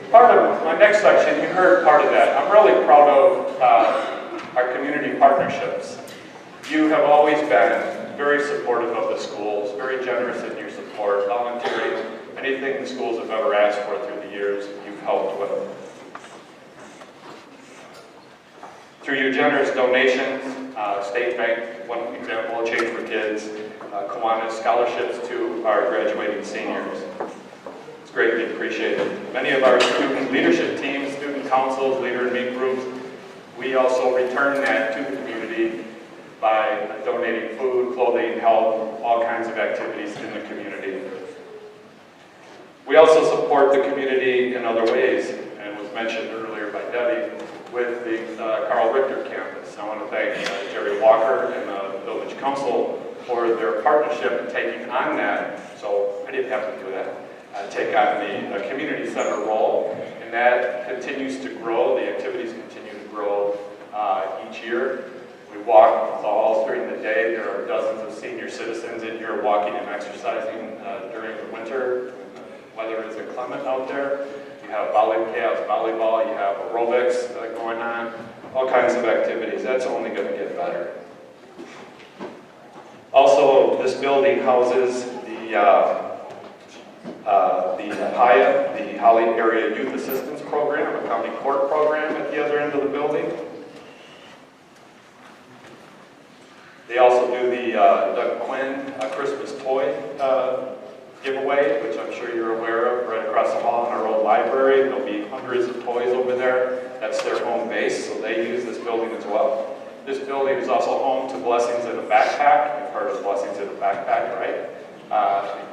Part of my next section, you heard part of that. I'm really proud of our community partnerships. You have always been very supportive of the schools. very generous in your support, volunteering, anything the schools have ever asked for through the years, you've helped with. Through your generous donations, State Bank, one example, Change for Kids, Kiwanis scholarships to our graduating seniors. It's greatly appreciated. Many of our student leadership teams, student councils, leader and me groups, we also return that to the community by donating food, clothing, help, all kinds of activities in the community. We also support the community in other ways, and was mentioned earlier by Debby, with the Karl Richter campus. I want to thank Jerry Walker and the Village Council for their partnership in taking on that, so I didn't have to do that, take on the community center role, and that continues to grow. The activities continue to grow each year. We walk the halls during the day. There are dozens of senior citizens in here walking and exercising during the winter. Weather is inclement out there. You have volleyball, you have aerobics going on, all kinds of activities. That's only going to get better. Also, this building houses the HIA, the Holly Area Youth Assistance Program, a county court program at the other end of the building. They also do the Doug Quinn Christmas toy giveaway, which I'm sure you're aware of, right across the hall in our old library. There'll be hundreds of toys over there. That's their home base, so they use this building as well. This building is also home to Blessings in a Backpack. You've heard of Blessings in a Backpack, right?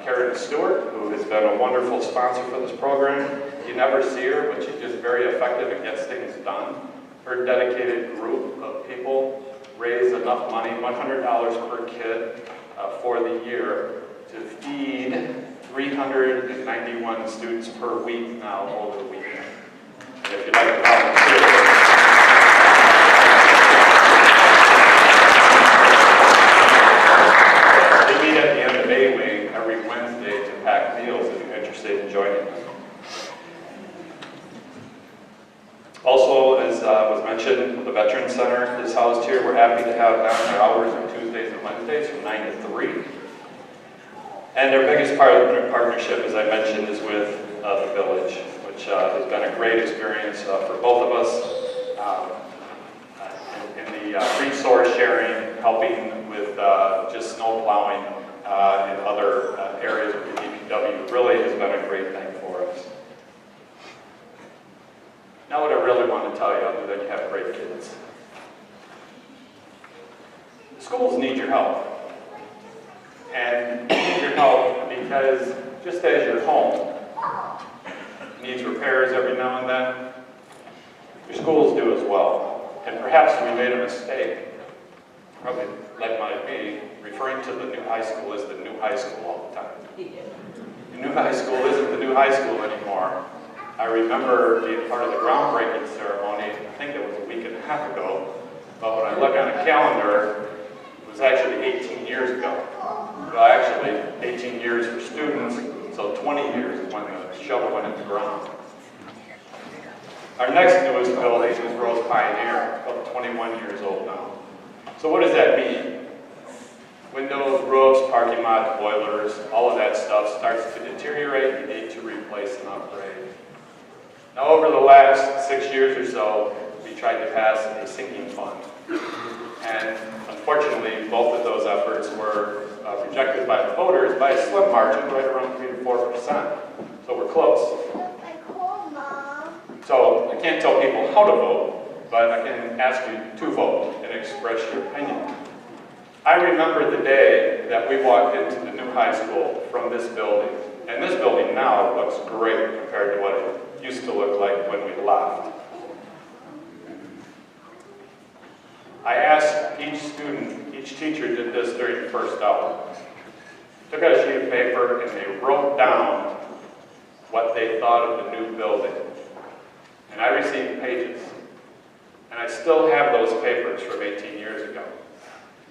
Karen Stewart, who has been a wonderful sponsor for this program. You never see her, but she's just very effective and gets things done. Her dedicated group of people raise enough money, $100 per kid for the year, to feed 391 students per week now over the weekend. And if you'd like to volunteer, they meet at the end of A Wing every Wednesday to pack meals if you're interested in joining them. Also, as was mentioned, the Veterans Center is housed here. We're happy to have down their hours on Tuesdays and Wednesdays from 9 to 3. And their biggest partnership, as I mentioned, is with the village, which has been a great experience for both of us in the resource sharing, helping with just snow plowing in other areas of the DPW. Really has been a great thing for us. Now what I really want to tell you, other than you have great kids. The schools need your help. And need your help because just as your home needs repairs every now and then, your schools do as well. And perhaps we made a mistake, probably like might be, referring to the new high school as the new high school all the time. The new high school isn't the new high school anymore. I remember being part of the groundbreaking ceremony, I think it was a week and a half ago, but when I look on a calendar, it was actually 18 years ago. Well, actually, 18 years for students, so 20 years when the shovel went in the ground. Our next newest building is Rose Pioneer, about 21 years old now. So what does that mean? Windows, roofs, parking lots, boilers, all of that stuff starts to deteriorate. You need to replace and upgrade. Now, over the last 6 years or so, we tried to pass a sinking fund. And unfortunately, both of those efforts were rejected by the voters by a slim margin, right around 3 to 4%. So we're close. So I can't tell people how to vote, but I can ask you to vote and express your opinion. I remember the day that we walked into the new high school from this building. And this building now looks great compared to what it used to look like when we left. I asked each student, each teacher did this during the first hour. Took out a sheet of paper and they wrote down what they thought of the new building. And I received pages. And I still have those papers from 18 years ago.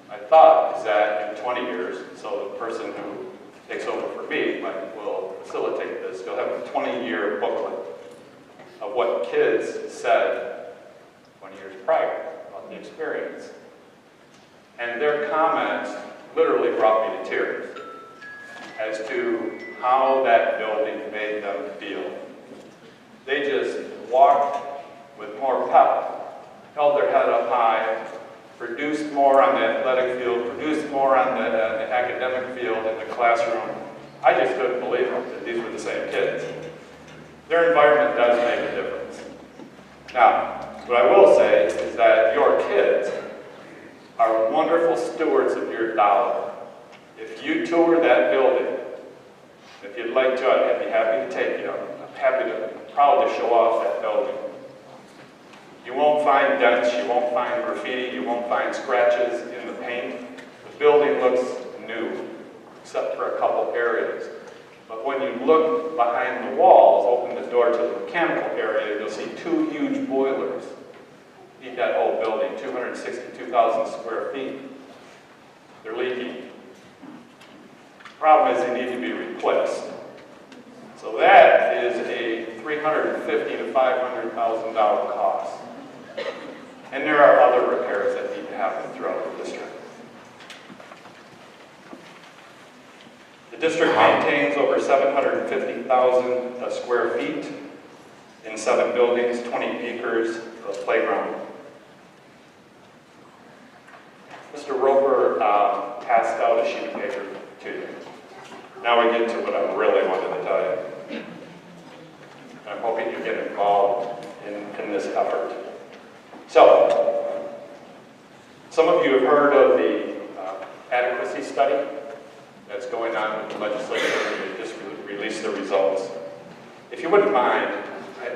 My thought is that in 20 years, so the person who takes over for me will facilitate this, you'll have a 20-year booklet of what kids said 20 years prior about the experience. And their comments literally brought me to tears. as to how that building made them feel. They just walked with more pep, held their head up high, produced more on the athletic field, produced more on the academic field in the classroom. I just couldn't believe it, that these were the same kids. Their environment does make a difference. Now, what I will say is that your kids are wonderful stewards of your dollar. If you tour that building, if you'd like to, I'd be happy to take you. I'm proud to show off that building. You won't find dents, you won't find graffiti, you won't find scratches in the paint. The building looks new, except for a couple areas. But when you look behind the walls, open the door to the mechanical area, you'll see two huge boilers. Feed that whole building, 262,000 square feet. They're leaking. Problem is they need to be replaced. So that is a $350,000 to $500,000 cost. And there are other repairs that need to happen throughout the district. The district maintains over 750,000 square feet in 7 buildings, 20 acres of playground. Mr. Roper passed out a sheet of paper to you. Now we get to what I really wanted to tell you. I'm hoping you get involved in this effort. So, some of you have heard of the adequacy study that's going on with the legislature. They just released the results. If you wouldn't mind,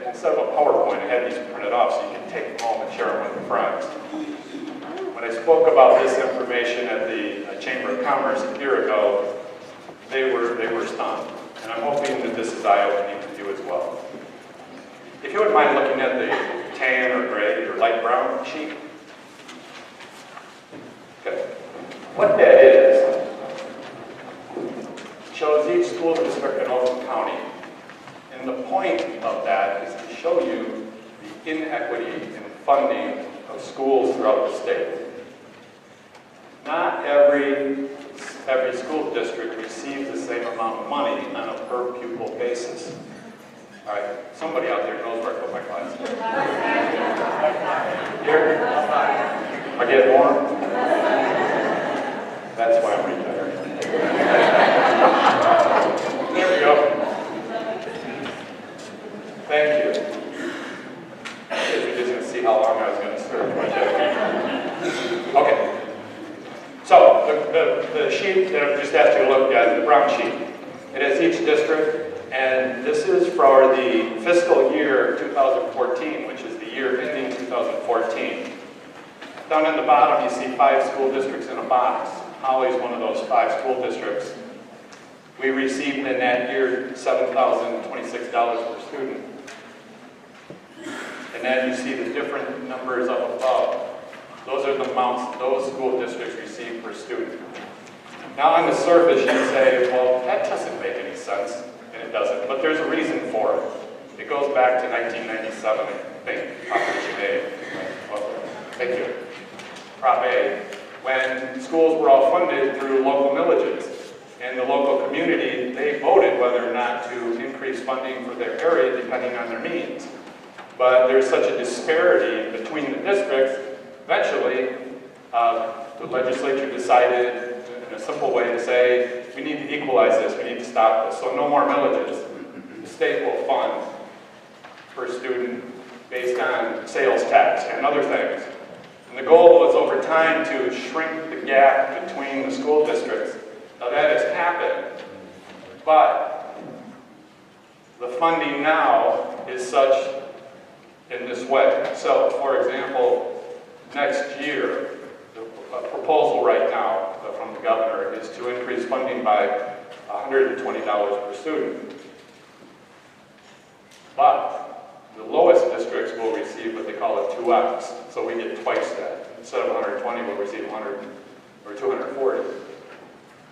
instead of a PowerPoint, I had these printed off so you can take them home and share them with your friends. When I spoke about this information at the Chamber of Commerce a year ago, they were stunned. And I'm hoping that this is eye-opening to you as well. If you wouldn't mind looking at the tan or gray or light brown sheet. Okay. What that is, shows each school district in Oakland County. And the point of that is to show you the inequity in funding of schools throughout the state. Not every school district receives the same amount of money on a per pupil basis. All right, somebody out there knows where I put my glasses. Here? I get more? That's why I'm retired. There we go. Thank you. You're just going to see how long I was going to serve. Okay. So, the sheet that I've just asked you to look at, the brown sheet, it has each district, and this is for the fiscal year 2014, which is the year ending 2014. Down in the bottom, you see 5 school districts in a box. Holly's one of those 5 school districts. We received in that year $7,026 per student. And then you see the different numbers up above. Those are the amounts those school districts receive per student. Now on the surface you say, well, that doesn't make any sense, and it doesn't, but there's a reason for it. It goes back to 1997, I think, Proposition A. Thank you. Prop A. When schools were all funded through local millages, and the local community, they voted whether or not to increase funding for their area depending on their means. But there's such a disparity between the districts, eventually the legislature decided in a simple way to say, we need to equalize this, we need to stop this. So no more millages. The state will fund per student based on sales tax and other things. And the goal was over time to shrink the gap between the school districts. Now that has happened, but the funding now is such in this way. So, for example, next year, the proposal right now from the governor is to increase funding by $120 per student. But the lowest districts will receive what they call a 2X, so we get twice that. Instead of 120, we'll receive 100 or 240.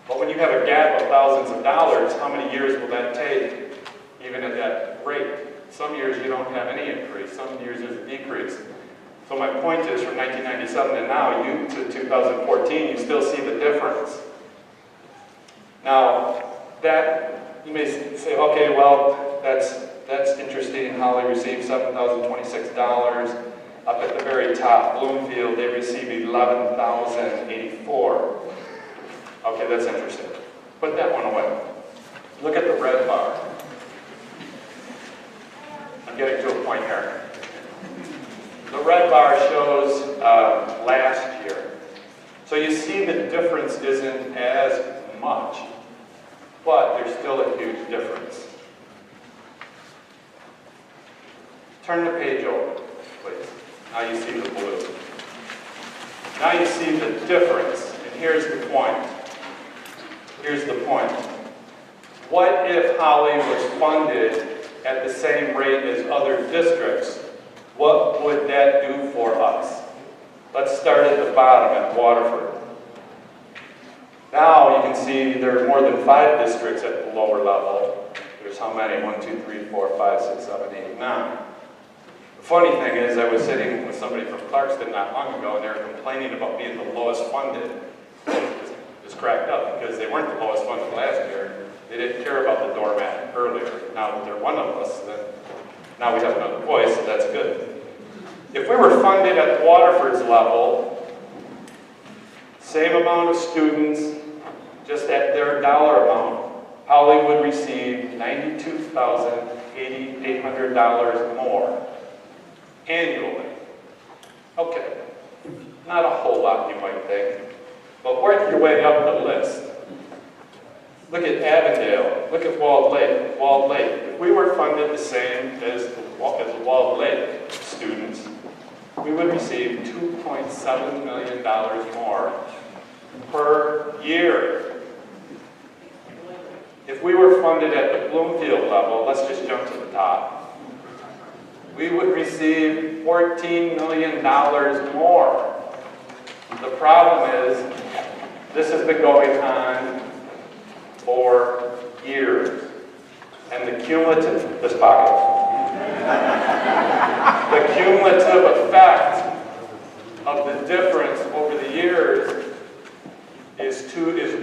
But when you have a gap of thousands of dollars, how many years will that take, even at that rate? Some years you don't have any increase, some years there's a decrease. So my point is, from 1997 to now, to 2014, you still see the difference. Now, that, you may say, okay, well, that's interesting. Holly received $7,026. Up at the very top, Bloomfield, they received $11,084. Okay, that's interesting. Put that one away. Look at the red bar. I'm getting to a point here. The red bar shows last year. So you see the difference isn't as much, but there's still a huge difference. Turn the page over, please. Now you see the blue. Now you see the difference, and here's the point. Here's the point. What if Holly was funded at the same rate as other districts? What would that do for us? Let's start at the bottom at Waterford. Now you can see there are more than 5 districts at the lower level. There's how many? 1, 2, 3, 4, 5, 6, 7, 8, 9. The funny thing is, I was sitting with somebody from Clarkston not long ago, and they were complaining about being the lowest funded. Just cracked up because they weren't the lowest funded last year. They didn't care about the doormat earlier. Now that they're one of us, then now we have another voice, so that's good. If we were funded at Waterford's level, same amount of students, just at their dollar amount, Holly would receive $92,800 more annually. Okay, not a whole lot you might think, but work your way up the list. Look at Avondale, look at Walled Lake. Walled Lake, if we were funded the same as the Walled Lake students, we would receive $2.7 million more per year. If we were funded at the Bloomfield level, let's just jump to the top, we would receive $14 million more. The problem is, this has been going on for years. And the cumulative, this pocket, the cumulative effect of the difference over the years is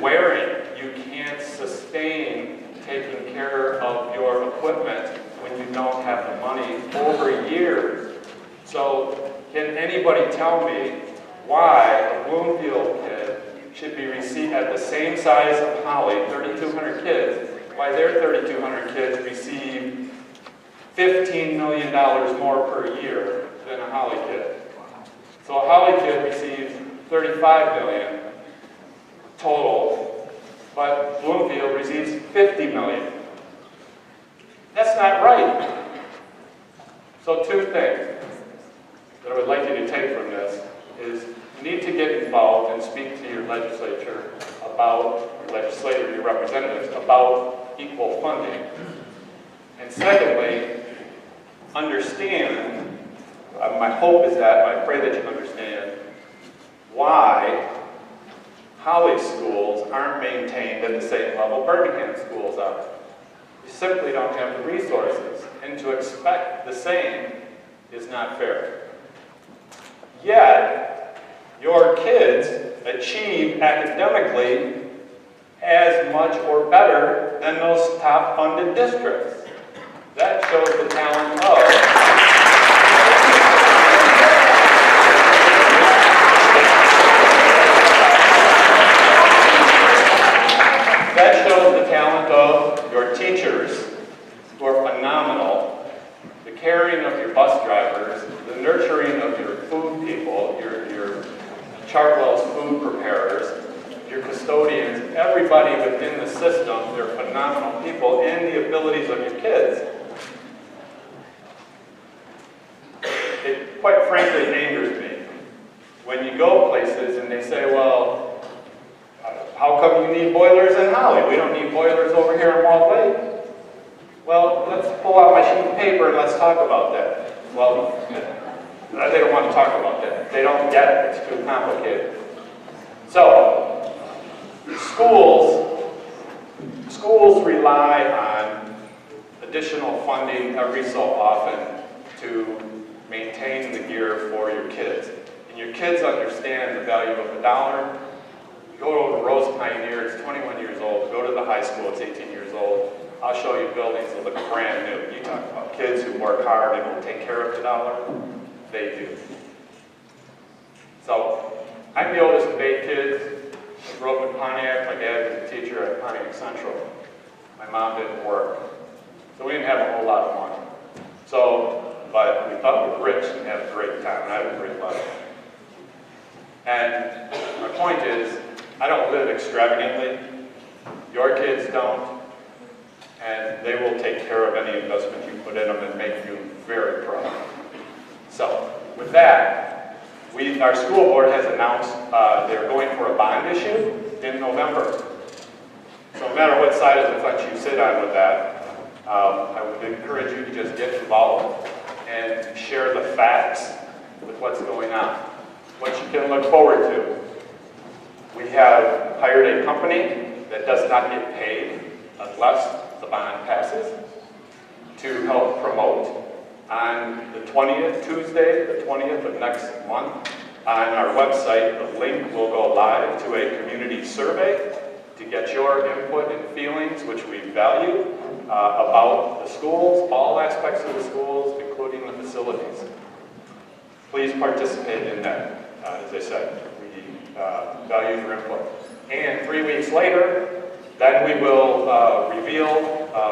wearing. You can't sustain taking care of your equipment when you don't have the money over years. So can anybody tell me why a Bloomfield kid should be received at the same size of Holly, 3,200 kids, why their 3,200 kids receive $15 million more per year than a Holly kid? So a Holly kid receives $35 million total, but Bloomfield receives $50 million. That's not right. So 2 things that I would like you to take from this is you need to get involved and speak to your legislature about, your representatives about equal funding. And secondly, understand, my hope is that, I pray that you understand, why Holly schools aren't maintained at the same level Birmingham schools are. You simply don't have the resources, and to expect the same is not fair. Yet, your kids achieve academically as much or better than those top funded districts. That shows the talent of your teachers, who are phenomenal, the caring of your bus drivers, the nurturing of your food people, your Chartwell's food preparers, your custodians, everybody within the system, they're phenomenal people, and the abilities of your kids. It quite frankly angers me when you go places and they say, well, how come you need boilers in Holly? We don't need boilers over here in Walled Lake. Well, let's pull out my sheet of paper and let's talk about that. Well, they don't want to talk about that. They don't get it. It's too complicated. So, schools rely on additional funding every so often to maintain the gear for your kids. And your kids understand the value of $1. Go to Rose Pioneer, it's 21 years old. Go to the high school, it's 18 years old. I'll show you buildings that look brand new. You talk about kids who work hard and will take care of the dollar. They do. So, I'm the oldest of 8 kids. I grew up in Pontiac. My dad was a teacher at Pontiac Central. My mom didn't work. So we didn't have a whole lot of money. So, but we thought we were rich and had a great time, and I had a great life. And my point is, I don't live extravagantly. Your kids don't. And they will take care of any investment you put in them and make you very proud. So, with that, our school board has announced they're going for a bond issue in November. So no matter what side of the fence you sit on with that, I would encourage you to just get involved and share the facts with what's going on, what you can look forward to. We have hired a company that does not get paid unless the bond passes to help promote on the 20th, Tuesday, the 20th of next month. On our website, the link will go live to a community survey to get your input and feelings, which we value, about the schools, all aspects of the schools, including the facilities. Please participate in that. As I said, we value your input. And 3 weeks later, then we will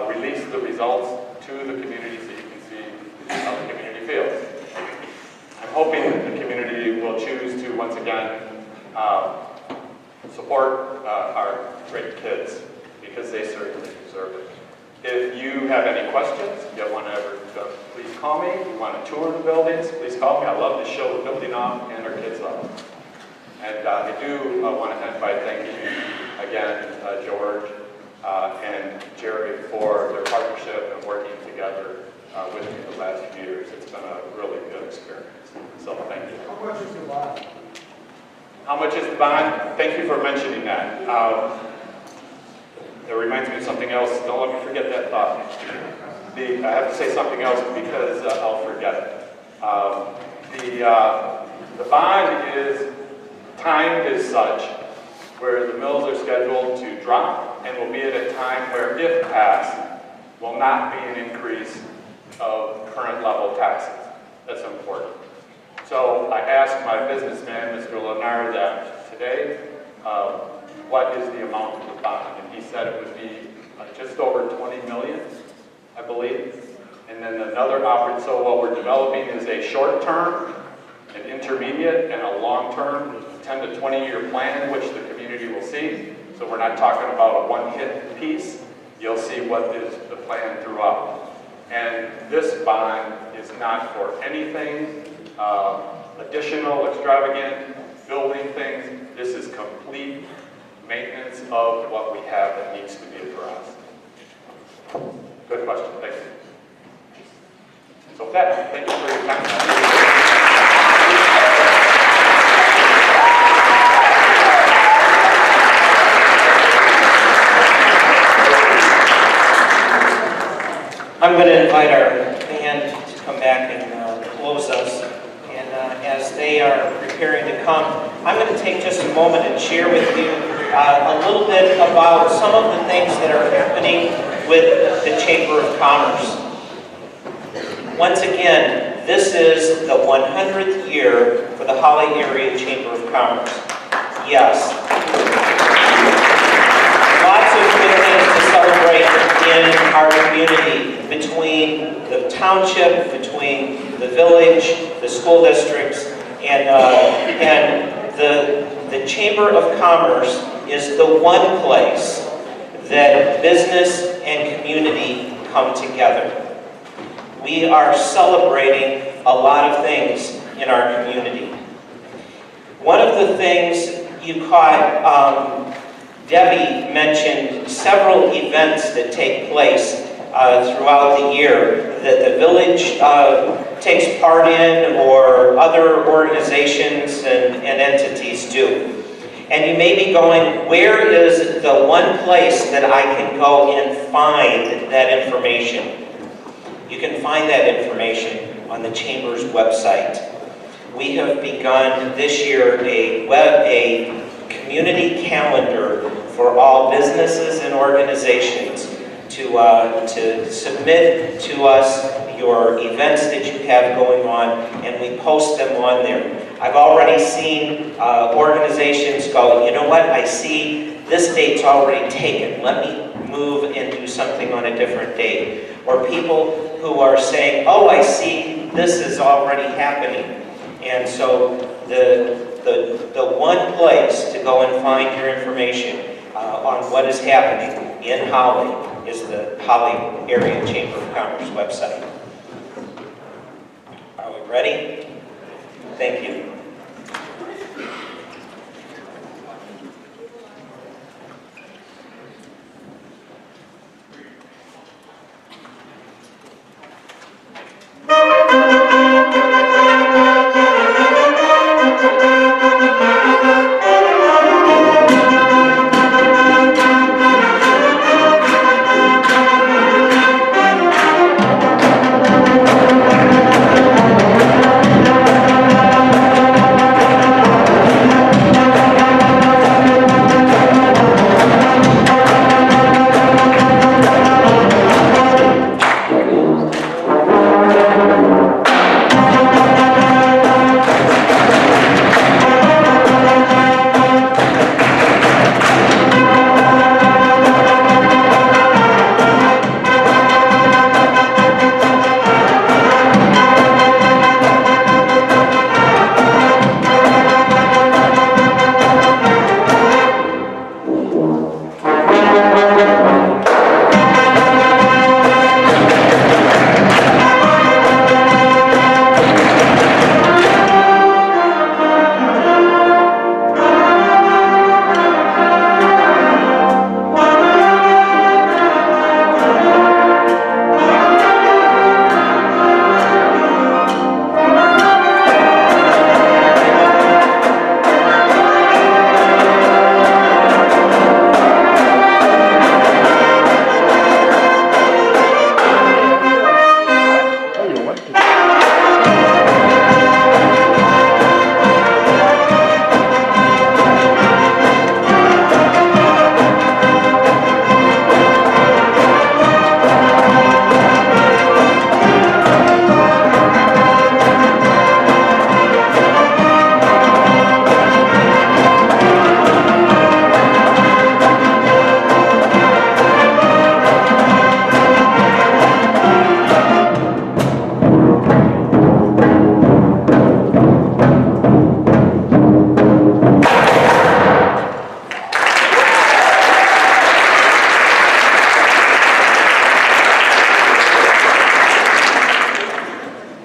release the results to the community so you can see how the community feels. I'm hoping that the community will choose to, once again, support our great kids, because they certainly deserve it. If you have any questions, you want to ever, please call me. If you want to tour the buildings, please call me. I love to show the building off and our kids off. And I do want to end by thanking again George and Jerry for their partnership and working together with me the last few years. It's been a really good experience. So thank you. How much is the bond? How much is the bond? Thank you for mentioning that. That reminds me of something else. Don't let me forget that thought. I have to say something else because I'll forget it. The bond is timed as such where the mills are scheduled to drop and will be at a time where, if passed, will not be an increase of current level taxes. That's important. So I asked my businessman, Mr. Leonard, that today, what is the amount of the bond? And he said it would be just over 20 million, I believe. And then another option, so what we're developing is a short-term, an intermediate, and a long-term 10 to 20-year plan, which the community will see. So we're not talking about a one-hit piece. You'll see what is the plan throughout. And this bond is not for anything additional, extravagant, building things. This is complete maintenance of what we have that needs to be addressed. Good question, thank you. So with that, thank you for your time. I'm going to invite our band to come back and close us. And as they are preparing to come, I'm going to take just a moment and share with you a little bit about some of the things that are happening with the Chamber of Commerce. Once again, this is the 100th year for the Holly Area Chamber of Commerce. Yes. Lots of good things to celebrate in our community, between the township, between the village, the school districts, and the Chamber of Commerce is the one place that business and community come together. We are celebrating a lot of things in our community. One of the things you caught, Debby mentioned several events that take place throughout the year that the village takes part in, or other organizations and entities do. And you may be going, where is the one place that I can go and find that information? You can find that information on the Chamber's website. We have begun this year a community community calendar for all businesses and organizations to submit to us your events that you have going on, and we post them on there. I've already seen organizations go, you know what, I see this date's already taken. Let me move and do something on a different date. Or people who are saying, oh, I see this is already happening. And so the one place to go and find your information on what is happening in Holly is the Holly Area Chamber of Commerce website. Are we ready? Thank you.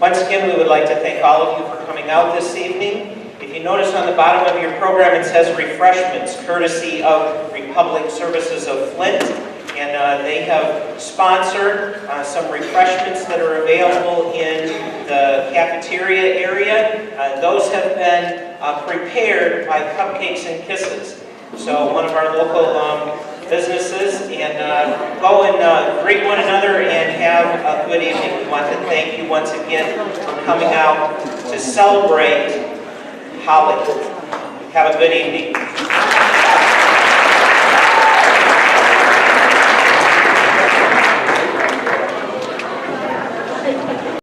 Once again, we would like to thank all of you for coming out this evening. If you notice on the bottom of your program, it says refreshments, courtesy of Republic Services of Flint. And they have sponsored some refreshments that are available in the cafeteria area. Those have been prepared by Cupcakes and Kisses. So one of our local businesses, and go and greet one another and have a good evening. We want to thank you once again for coming out to celebrate Holly. Have a good evening.